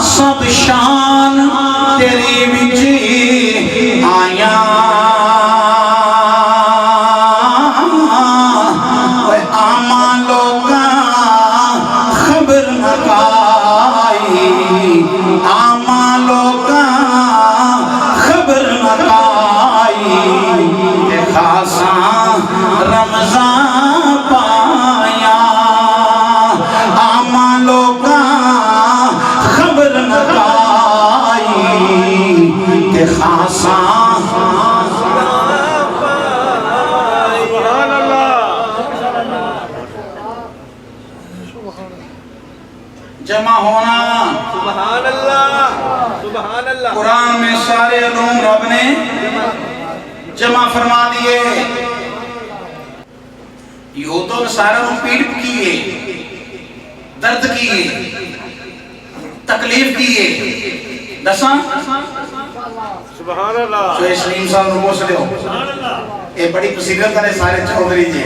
سب شان تیری وچ آیا. آما لوگا خبر مکائی, آما لوگا خبر مکائی تے خاصاں رمضان پایا. آما لوگا خبر مکائی تے خاصاں جمع ہونا. سبحان اللہ سبحان اللہ. قرآن میں سارے علوم رب نے جمع فرما دیے. یہودوں نے سارا روم پیٹ کیے, درد کیے, تکلیف کیے. دساں سبحان اللہ. جو اسلیم صاحب نے پوچھ لے ہو یہ بڑی مصیبت ہے سارے چودھری جی.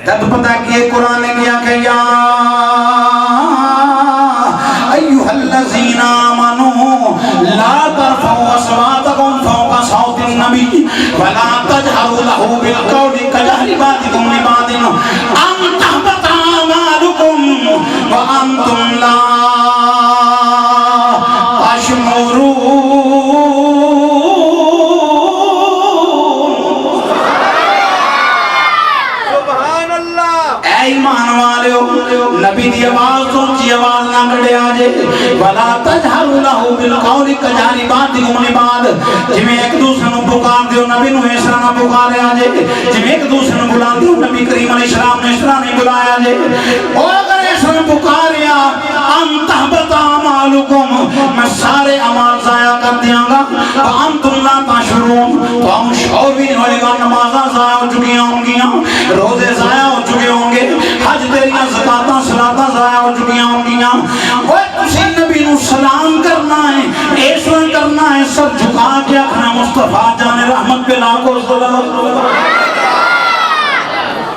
تب پتہ کیے قرآن نے کیا کہ یا ایوہ الذین آمنوا لا ترفعوا اصواتکم فوق صوت النبی ولا تجہروا لہ بالقول کجہر بعضکم لبعض ان تحبط اعمالکم وانتم لا ولا تجهروا له بالقول كجهر بعضكم لبعض جویں ایک دوسرے نوں پکار دیو نبی نوں اس طرح نہ پکاریا جے جویں ایک دوسرے نوں بلا دیو نبی کریم علیہ السلام نے اس طرح نہیں بلایا جے او اگر اس طرح پکاریا ان تحبط اعمالکم میں سارے اعمال ضائع کر دیاں گا وانتم لا تشعرون تو ہم شعور بھی نہیں ہوئے گا نمازاں ضائع ہو چکی ہوں گی روزے ضائع ہو چکے ہوں گے حج تیریاں زکاتاں صلاتاں ضائع ہو چکی ہوں گی اوے تسی نبی نو سلام کرنا ہے اس طرح کرنا ہے سر جھکا کے اپنا مصطفیٰ جان رحمت پہ لاکھوں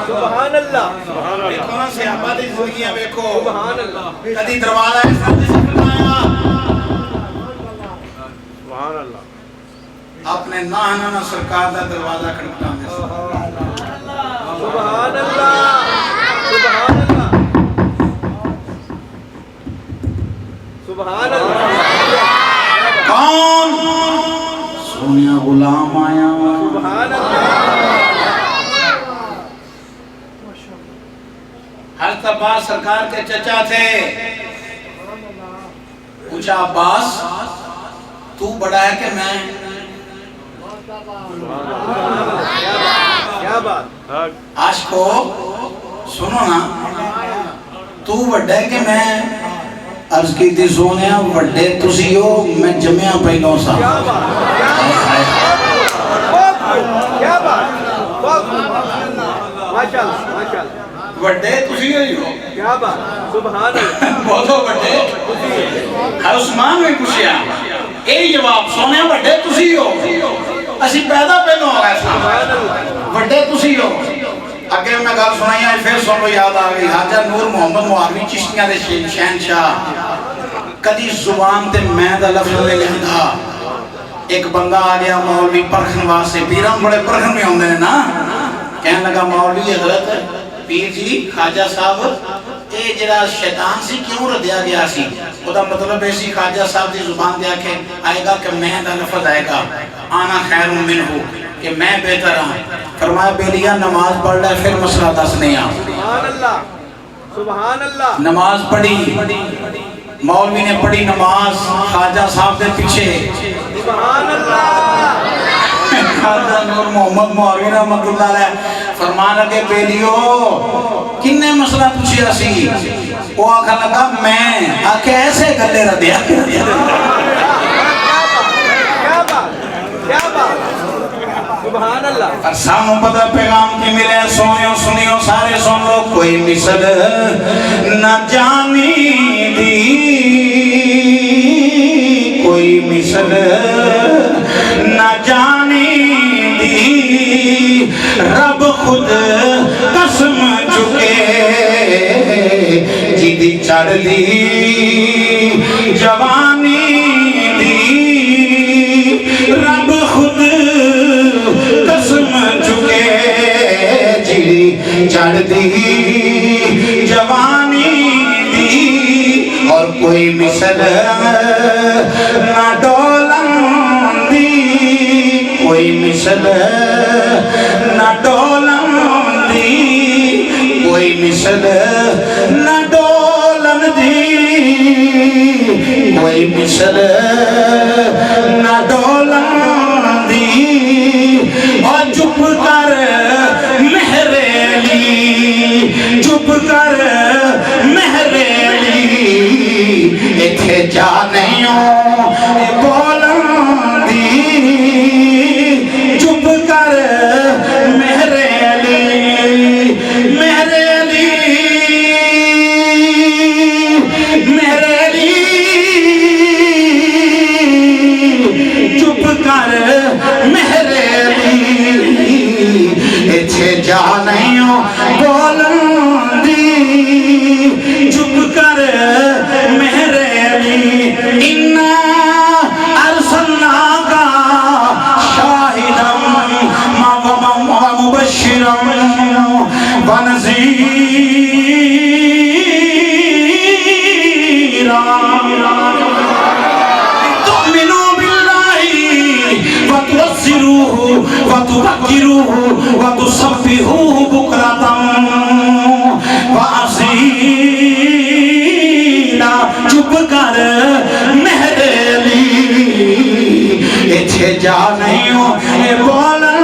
سبحان اللہ دیکھو نا صحابہ دی زندگیاں دیکھو سبحان اللہ کدی دروازہ اس طرح سے کھٹکایا سبحان اللہ اپنے نانا سرکار دا دروازہ کھٹکاندے سبحان اللہ سبحان اللہ سبحان اللہ کون سونیا غلام آیا سبحان اللہ حضرت عباس سرکار کے چچا تھے پوچھا عباس تو بڑا ہے کہ میں کیا بات عاشقو سنو نا تو بڑا ہے کہ میں عرض کی تھی سونیا بڑے تسی ہو میں جمعہ پہلوں سا کیا بات کیا بات ماشاءاللہ ماشاءاللہ بڑے تسی ہو کیا بات سبحان اللہ بہت ہو بڑے ہر عثمان میں پوچھیا اے جواب سونے بڑے تسی ہو اسی پیدا پہلوں ہو گئے سا بڑے تسی ہو اگر میں گل سنائی آج پھر سن لو یاد آگئی حاجہ نور محمد معاوی چشتیاں دے شہنشاہ کدی زبان تے میں دا لفظ لے لیندہ ایک بندہ آ گیا مولوی پرکھن واسے پیران بڑے پرکھن میں ہوندے ہیں نا کہنے لگا مولوی حضرت پیر جی خواجہ صاحب اے جڑا شیطان سی کیوں ردیا گیا سی وہ دا مطلب ایسی خواجہ صاحب دی زبان دیا کہ آئے گا کہ میں دا لفظ آئے گا آنا خیر منہ کہ میں بہتر ہوں فرمایا بیلیا نماز پڑھ لے پھر مسئلہ دس نہیں آ سبحان اللہ سبحان اللہ نماز پڑھی مولوی نے پڑھی نماز خواجہ صاحب دے پیچھے سبحان اللہ خواجہ نور محمد معاوی رحمت اللہ علیہ فرمان لگے بیلیو کنے مسئلہ پوچھیا سی وہ آکھا لگا میں آکھے ایسے گلے ردیا کیا بات کیا بات سبحان اللہ اور ساموں پتہ پیغام کی ملے سونیوں سنیوں سارے سن لو کوئی مثل نہ جانی دی کوئی مثل نہ جانی دی رب خود قسم چکے جیدی چڑھ دی جوانی دی رب خود قسم چکے جیدی چڑھ دی جوانی دی اور کوئی مثل نہ ڈولن دی کوئی مثل نہ ڈولن دی کوئی مثل نہ ڈولن دی کوئی مثل نہ ڈولن دی اور چپ کر مہریلی چپ کر مہریلی اتھے جا نہیں ہوں بولن دی چپ کر مہریلی مہریلی مہریلی چپ کر مہریلی اتھے جا نہیں ہوں بولن دی چپ کر مہریلی اِنَّا أَرْسَلْنَاكَ شَاهِدًا وَمُبَشِّرًا وَنَذِيرًا تُؤْمِنُوا بِاللَّهِ وَتُوَقِّرُوهُ وَتُذَكِّرُوهُ وَتُسَبِّحُوهُ بُكْرَةً وَأَصِيلًا چپ کر جا نہیں ہوں اے بولا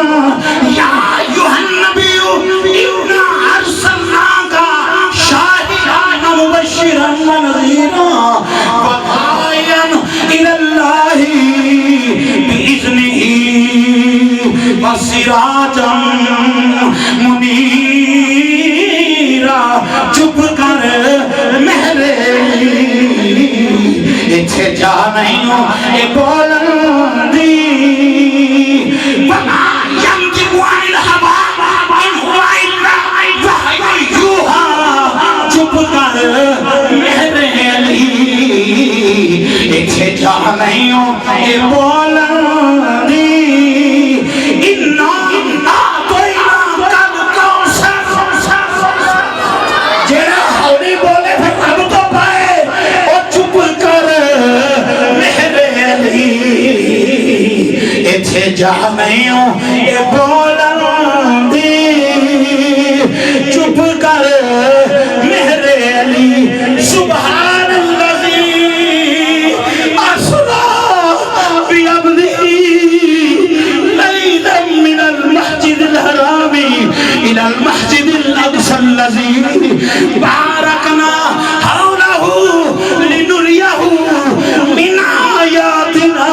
یا ایھا النبی انا ارسلناک شاہدان ومبشرا ونذیرا وداعیا الی اللہ بإذنہ وسراجا منیرا چپ کر میرے اتھے جا نہیں ہوں اے بولندی وما ينطق عن الهوى ان هو الا وحی یوحی چپ کر میرے علی اتھے جا نہیں ہوں اے بولندی انا اعطیناک الکوثر جیڑا ہولی بولے پھر رب تو پائے اور چپ کر میرے علی اتھے جا نہیں ہوں اے بولندی چپ کر میرے علی سبحان الذی اسری بعبدہ لیلا من المسجد الحرام الى المسجد الاقصى الذي باركنا حوله لنريه من آياتنا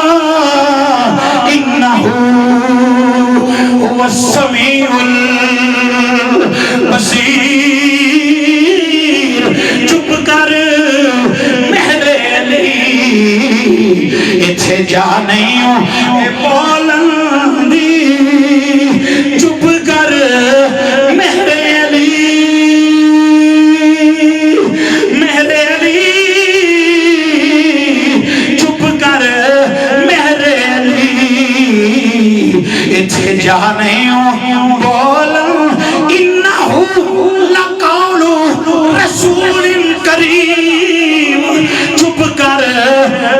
إنه هو السميع البصير چپ کر میرے علی اتھے جا نہیں ہوں اے بولندی چپ کر میرے علی میرے علی چپ کر میرے علی اتھے جا نہیں ہوں بولا انہو لقول رسول کریم چپ کر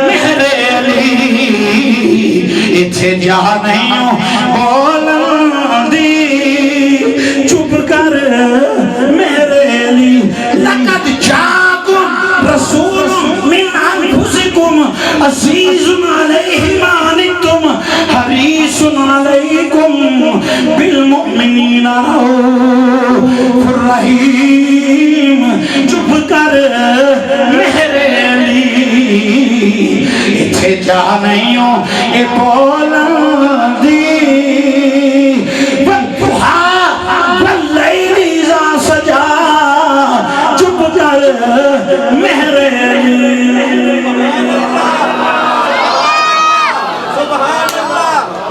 میرے علی اتھے جا نہیں ہوں بولندی چپ کر میرے علی لقد جاءکم رسول من انفسکم عزیز علیہ ما عنتم حریص علیکم بالمؤمنین رؤوف رحیم چپ کر میرے علی اتھے جا نہیں ہوں اے بولندی والضحیٰ واللیل اذا سجا چپ کر میرے علی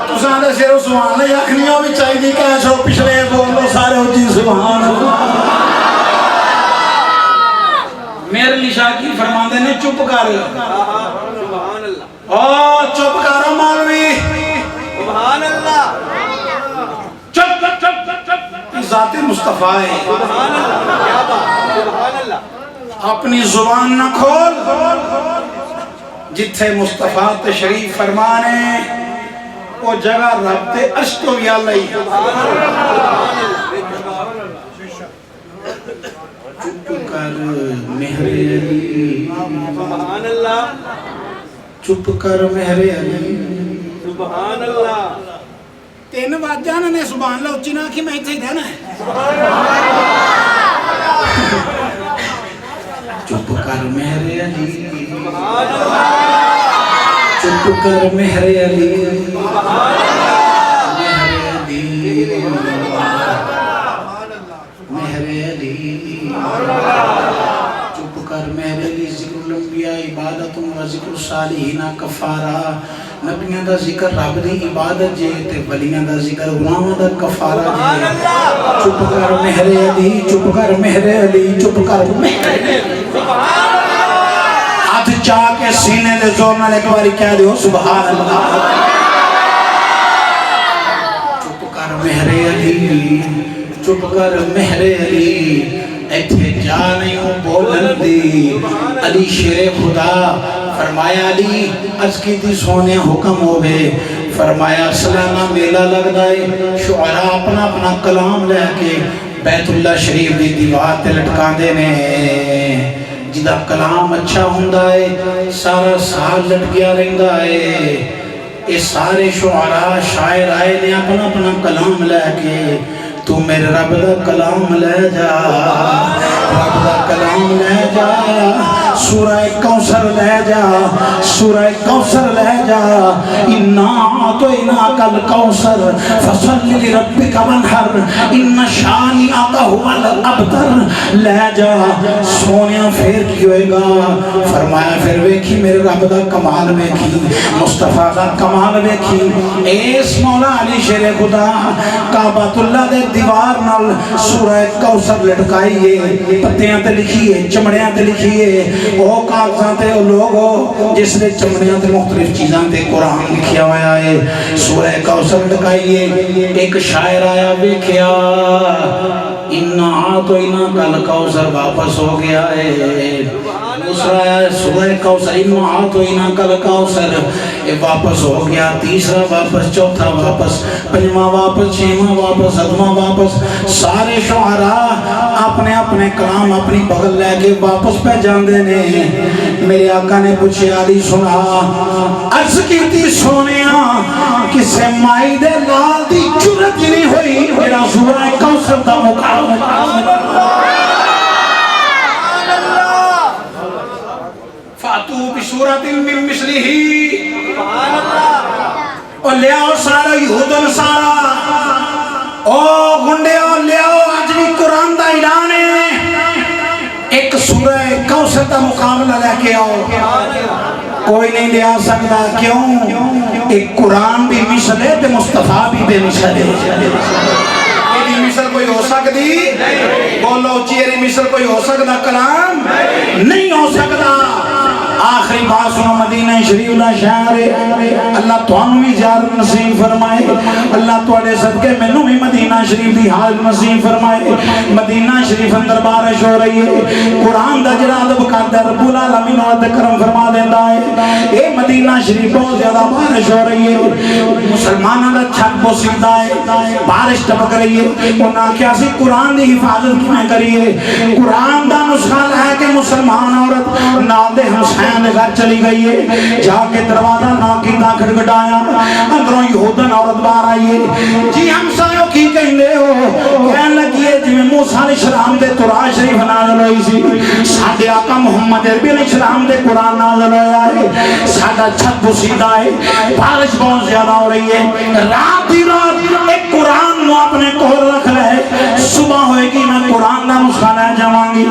تو ساندے شیرو سبحان اللہ یخنیوں بھی چاہی دی کہ ایسو پچھلے بولو سارے ہو جی سبحان اللہ میرے لیے شاکی فرماندے نے چپ کر سبحان اللہ چپ کرو مولوی سبحان اللہ چپ ذات مصطفیٰ ہے سبحان اللہ کیا بات سبحان اللہ اپنی زبان نہ کھول جتھے مصطفیٰ تشریف فرمانے وہ جگہ رب تے عشق و یا اللہ چپ کر مہر علی سبحان اللہ چپ کر مہر علی سبحان اللہ تین واجہ نے سبحان اللہ اچھی نہ کہ میں اتھے ہی رہنا ہے چپ کر مہر علی سبحان اللہ چپ کر مہر علی سبحان مہر علی مہر علی چپ کر مہر علی ذکر الانبیاء عبادت و ذکر صالحین کفارہ نبیوں دا ذکر رب دی عبادت جے تے ولیاں دا ذکر غلاماں دا کفارہ جے چپ کر مہر علی چپ کر مہر علی چپ کر مہر علی ہاتھ چاہ کے سینے دے زور نہ ایک باری کہہ دیو سبحان اللہ چپ کر مہر علی چپ کر مہر علی ایتھے جا نہیں ہوں بولن دی علی شیر خدا فرمایا علی عرض کی تھی سونے حکم ہوئے فرمایا سلامہ میلہ لگ دائے شعراء اپنا اپنا کلام لے کے بیت اللہ شریف دی دیوار تے لٹکا دینے جدہ کلام اچھا ہوندہ ہے سارا سال لٹ گیا رہندہ ہے یہ سارے شعراء شاعر آئے نے اپنا اپنا کلام لے کے تو میرے رب دا کلام لے جا رب دا کلام لے جا سورہ کوثر لے جا سورہ کوثر لے جا انا اعطیناک الکوثر فصل لربک وانحر ان شانئک ھو الابتر لے جا سونیا پھر کی ہوئے گا فرمایا پھر ویکھی میرے رب دا کمال ویکھی مصطفیٰ دا کمال ویکھی ایس مولا علی شیر خدا کعبۃ اللہ دے دیوار نال سورہ کوثر لٹکائیے پتیاں تے لکھیے چمڑیاں تے لکھیے او کاغذاں تے او لوگو جس نے چمڑیاں تے مختلف چیزاں تے قرآن لکھیا ہوا ہے سورہ کوثر لٹکائیے ایک شاعر آیا ویکھیا انا اعطیناک الکوثر واپس ہو گیا ہے دوسرا آیا سورہ کوثر انا اعطیناک الکوثر یہ واپس ہو گیا تیسرا واپس چوتھا واپس پنجواں واپس چھواں واپس ساتواں واپس سارے شعراء اپنے اپنے کلام اپنی بغل لے کے واپس پہ جاندے نے میرے آقا نے پوچھے علی سنا عرض کیتی سونیاں کسے مائی دے لال دی جرت نہیں ہوئی میرا سورہ کوثر دا مقام فاتو بسورت من مثلہ اور لے آؤ سارا یہودن سارا او گنڈے او لے آؤ آج بھی قرآن دا اعلان ہے ایک سورہ کوثر دا مقابلہ لے کے آؤ کوئی نہیں لے آ سکتا کیوں ایک قرآن بھی مثل ہے تے مصطفیٰ بھی بے مثل ہے یہ مثل کوئی ہو سکتی بولو چیری مثل کوئی ہو سکتا کلام نہیں ہو سکتا آخری بات سنو مدینہ شریف اللہ شہر اللہ توانو بھی زیارت نصیب فرمائے اللہ توڑے صدقے میں نو بھی مدینہ شریف دی حال نصیب فرمائے مدینہ شریف اندر بارش ہو رہی ہے قرآن دا جڑا ادب کرتا ہے رب العالمین و کرم فرما دیتا ہے اے مدینہ شریف بہت زیادہ بارش ہو رہی ہے مسلمانوں دا چھت بوسیدہ ہے بارش ٹپک رہی ہے انہاں کیا سی قرآن دی حفاظت کیوں کریے قرآن دا نسخہ ہے کہ مسلمان عورت نال دے حسین گھر چلی گئی ہے جا کے دروازہ ناکیدہ کھڑکھڑایا اندروں یہودن عورت باہر آئیے جی ہم سایوں کی کہیں دے ہو کہنے لگیے جی میں موسیٰ علیہ السلام دے تورات شریف نازل ہوئی سی ساڈے آقا محمد عربی علیہ السلام دے قرآن نازل ہویا ہے ساڈا چھت بوسیدہ ہے بارش بہت زیادہ ہو رہی ہے رات ہی رات ایک قرآن نو اپنے کول رکھ لے صبح ہوئے گی میں قرآن دا نسخہ لے جاواں گی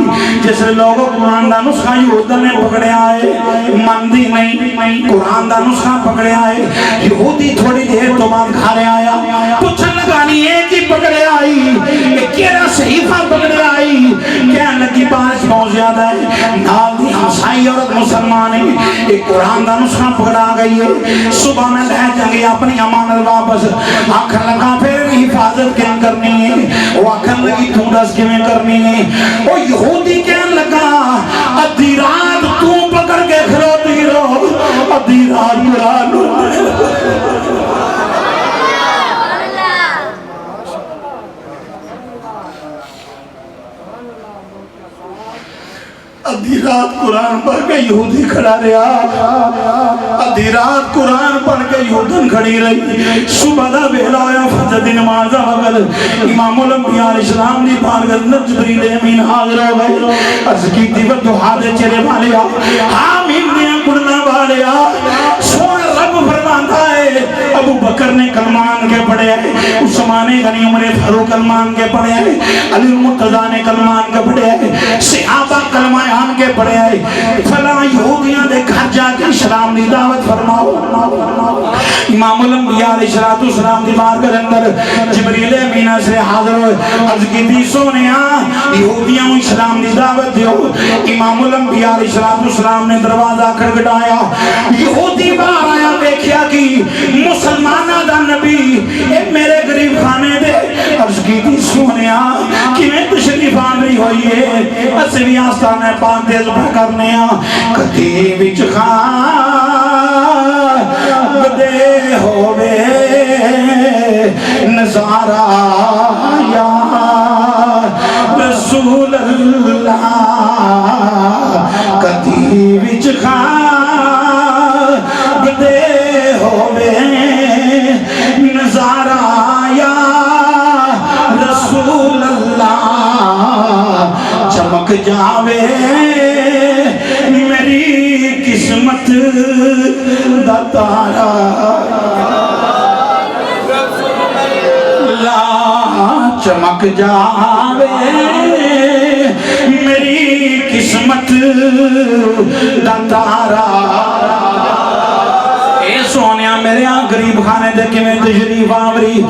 جس لوگوں قرآن دا نسخہ یہودن نے پکڑے آئے مندی نہیں قرآن دا نسخہ پکڑے آئے یہودی تھوڑی دیر تو بعد گھارے آیا پوچھن لگا نہیں ایک ہی پکڑے آئی کیرا صحیفہ پکڑے آئی کہنے لگی بارش بہت زیادہ ہے نال دی ہمسائی عورت مسلمان ہے ایک قرآن دا نسخہ پکڑا گئی ہے صبح میں لے جائیں اپنی امانت واپس آنکھن لگا پھر حفاظت کیا کرنی ہے وہ آنکھن لگی تم دس کیوں کرنی ہے وہ یہودی کہنے لگا ادھی رات تم پکڑ کے کھلوتی رہو ادھی رات قرآن ادھی رات قرآن پڑھ کے یہودی کھڑا رہا ادھی رات قرآن پڑھ کے یہودن کھڑی رہی صبح دا بیلا ہویا فجر دی نماز وقت امام الانبیاء علیہ السلام دی بارگاہ اندر جبریل امین حاضر ہو گئے عرض کی تھی وہ دعا دے چلے والے حامیم دیاں پڑھنا والے سونا رب فرماتا ہے ابو بکر نے کلمان کے پڑھے عثمان غنی عمر فاروق کلمان کے پڑھے علی المرتضیٰ نے کلمان کے پڑھے صحابہ کلمان کے پڑھے فلاں یہودیاں دے گھر جا کے اسلام دی دعوت فرماؤ امام الانبیاء علیہ السلام دی بارگاہ اندر جبریل امین سے حاضر ہوئے عرض کی تھی سونیا یہودیاں اسلام دی دعوت دیو امام الانبیاء علیہ السلام نے دروازہ کھڑکھڑایا یہودی باہر آیا دیکھیا کہ مسلمانہ دا نبی اے میرے غریب خانے دے عرض کی تھی سونیا کہ میں تشریف آمری ہوئی ہے اسوی آستانے پاک دے زبہ کرنے کتی بچ خواب دے ہوئے نظارہ یا رسول اللہ کتی بچ خواب دے ہوئے جاوے میری قسمت دا تارا لا چمک جاوے میری قسمت دا تارا اے سونیا میرے غریب خانے دے کے میں تشریف آوری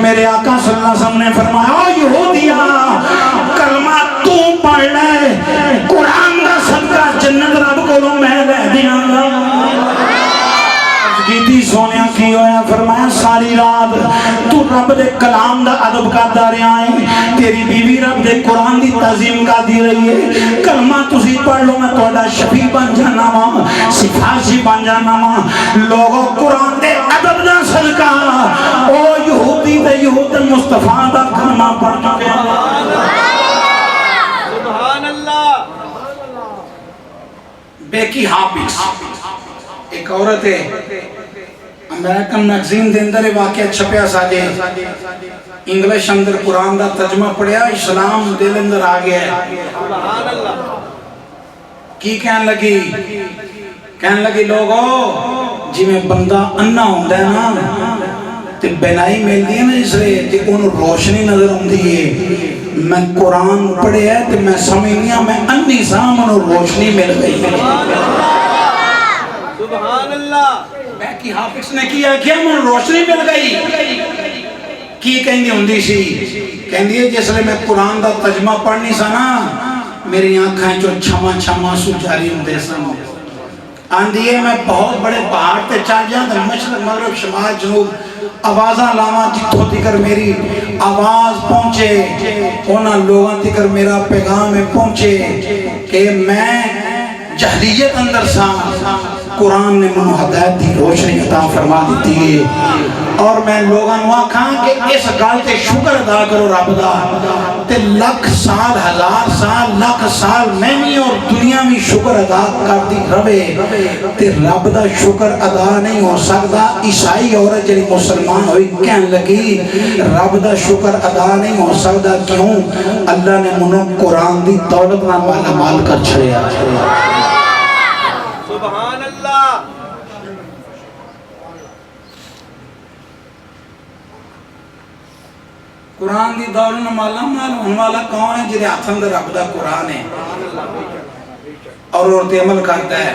میرے آقا صلی اللہ علیہ وسلم نے فرمایا یہودیا کلمہ تو پڑھ لے قرآن دا صدقہ جنت رب کو میں لے دیا کیتی سونیا کی ہویا فرمایا ساری رات تو رب دے کلام دا ادب کرتا رہا ہے تیری بیوی رب دے قرآن دی تعظیم کا دی رہی ہے کلمہ تسی پڑھ لو میں توڑا شفیع بن جانا ماں سفارشی بن جانا ماں لوگوں قرآن دے ادب دا صدقہ او یہودی دے یہود مصطفیٰ دا کلمہ پڑھ چکے سبحان اللہ بیکی ہاپکس ایک عورت ہے امریکن میگزین دے اندر واقعہ چھپیا ساجے انگلش اندر قرآن دا ترجمہ پڑھیا اسلام دل اندر آ گیا ہے سبحان اللہ کی کہن لگی لوگو جی میں بندہ انہ ہوندہ ہے نا تے بینائی مل دی ہے نا اس لئے تے انہوں روشنی نظر ہوندی ہے میں قرآن پڑھے ہے تے میں سمجھنیا میں انی سام انہوں روشنی مل گئی ہے سبحان اللہ بیکی حافظ نے کیا من روشنی مل گئی کی کہیں ہوندی سی کہیں دی جس لئے میں قرآن دا ترجمہ پڑھنی سا نا میری آنکھیں جو چھما سو جاری ہوندے سا آندھی ہے میں بہت بڑے پہاڑ تے چاہ جاں در مشرق مغرب شمال جنوب آوازاں لاواں جتھوں تکر میری آواز پہنچے اونا لوگاں تکر میرا پیغام پہنچے کہ میں جہلیت اندر سا قرآن نے منو ہدایت دی روشنی عطا فرما دیتی ہے اور میں لوگاں نوا کھاں کہ اس گال تے شکر ادا کرو رب دا تے لکھ سال ہزار سال لکھ سال میں بھی اور دنیا میں شکر ادا کر دی ربے تے رب دا شکر ادا نہیں ہو سکتا عیسائی عورت جلی مسلمان ہوئی کہن لگی رب دا شکر ادا نہیں ہو سکتا کیوں اللہ نے منو قرآن دی دولت نہ مالا مال کر چھڑیا سبحان اللہ قرآن دی دولت مالا مال ہون والا کون ہے جنہیں ہاتھوں دے رب دا قرآن ہے اور عورت عمل کرتا ہے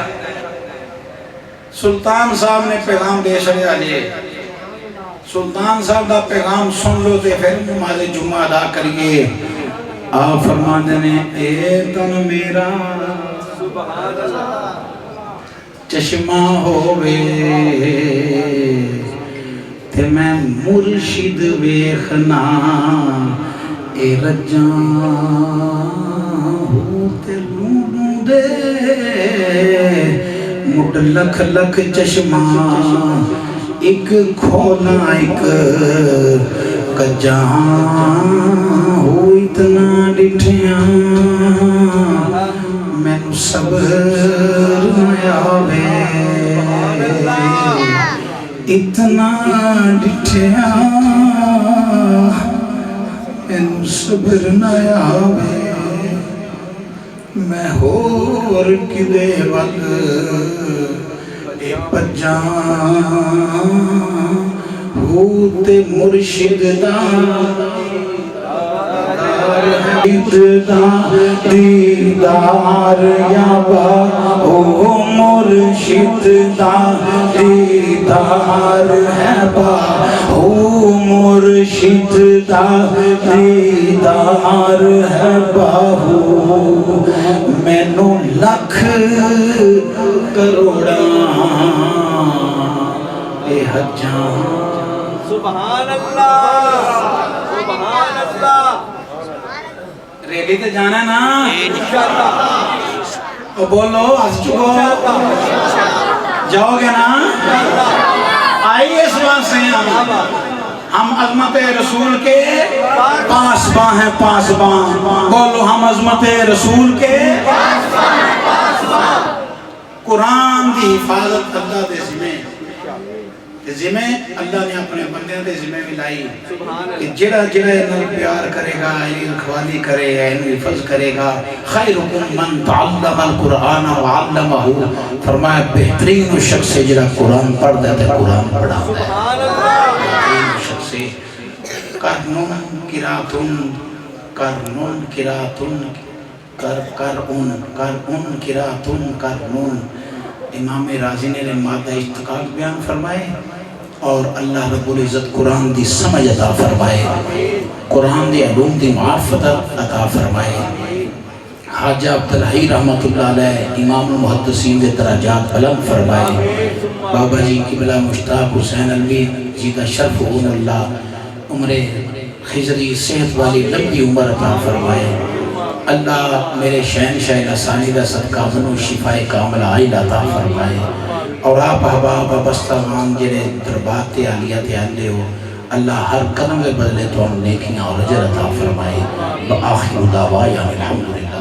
سلطان صاحب نے پیغام دے چھڑیا جی سلطان صاحب دا پیغام سن لو تے پھر نماز جمعہ ادا کریے آپ فرماندے نے اے تن میرا سبحان اللہ چشمہ ہووے تے میں مرشد ویخنا اے رجاں ہو تے لوں دے مڈ لکھ لکھ چشمہ ایک کھولا ایک کجاں ہو اتنا ڈٹھیاں میں صبر آوے اتنا ڈٹھیا میں صبر نہ آوے میں ہور کدے وقت اے پجاں ہوتے مرشد دا دیدار یابا او مرشد دا دیدار ہے با او مرشد دا دیدار ہے باہو میں نو لکھ کروڑاں اے حجاں سبحان اللہ سبحان اللہ ریلی تے جانا ہے نا انشاءاللہ او بولو ہنس چکو جاؤ گے نا آئیے اس بات سے ہم عظمت رسول کے پاسباں ہیں پاسباں بولو ہم عظمت رسول کے قرآن دی حفاظت اللہ دے ذمہ ذمہ اللہ نے اپنے بندے دے ذمہ بھی لائی سبحان کہ اللہ جڑا انہوں پیار کرے گا، انہوں رکھوالی کرے گا، انہوں حفظ کرے گا، خیرکم من تعلم القرآن وعلمہ، فرمایا بہترین شخص ہے جڑا قرآن پڑھ دے تے قرآن پڑھا دے، سبحان اللہ بہترین شخص ہے۔ کرنون کراتن کرنون کراتن کرن کراتن کرنون، امام رازی نے مادہ اشتقاق بیان فرمائے، اور اللہ رب العزت قرآن دی سمجھ عطا فرمائے، قرآن دی علوم دی معرفت عطا فرمائے۔ حاجہ عبدالحی رحمت اللہ علیہ امام المحدثین دے درجات بلند فرمائے، بابا جی قبلہ مشتاق حسین علوی جی دا شرف اون اللہ عمر خضری صحت والی لمبی عمر عطا فرمائے۔ اللہ میرے شہنشاہ لسانی دا صدقہ منو شفاء کاملہ عائل عطا فرمائے، اور آپ احباب بستوان جنہیں دربات عالیہ آلے ہو، اللہ ہر قدم کے بدلے تو ہم نیکیاں اور اجر عطا فرمائے۔ وآخر دعوانا الحمدللہ۔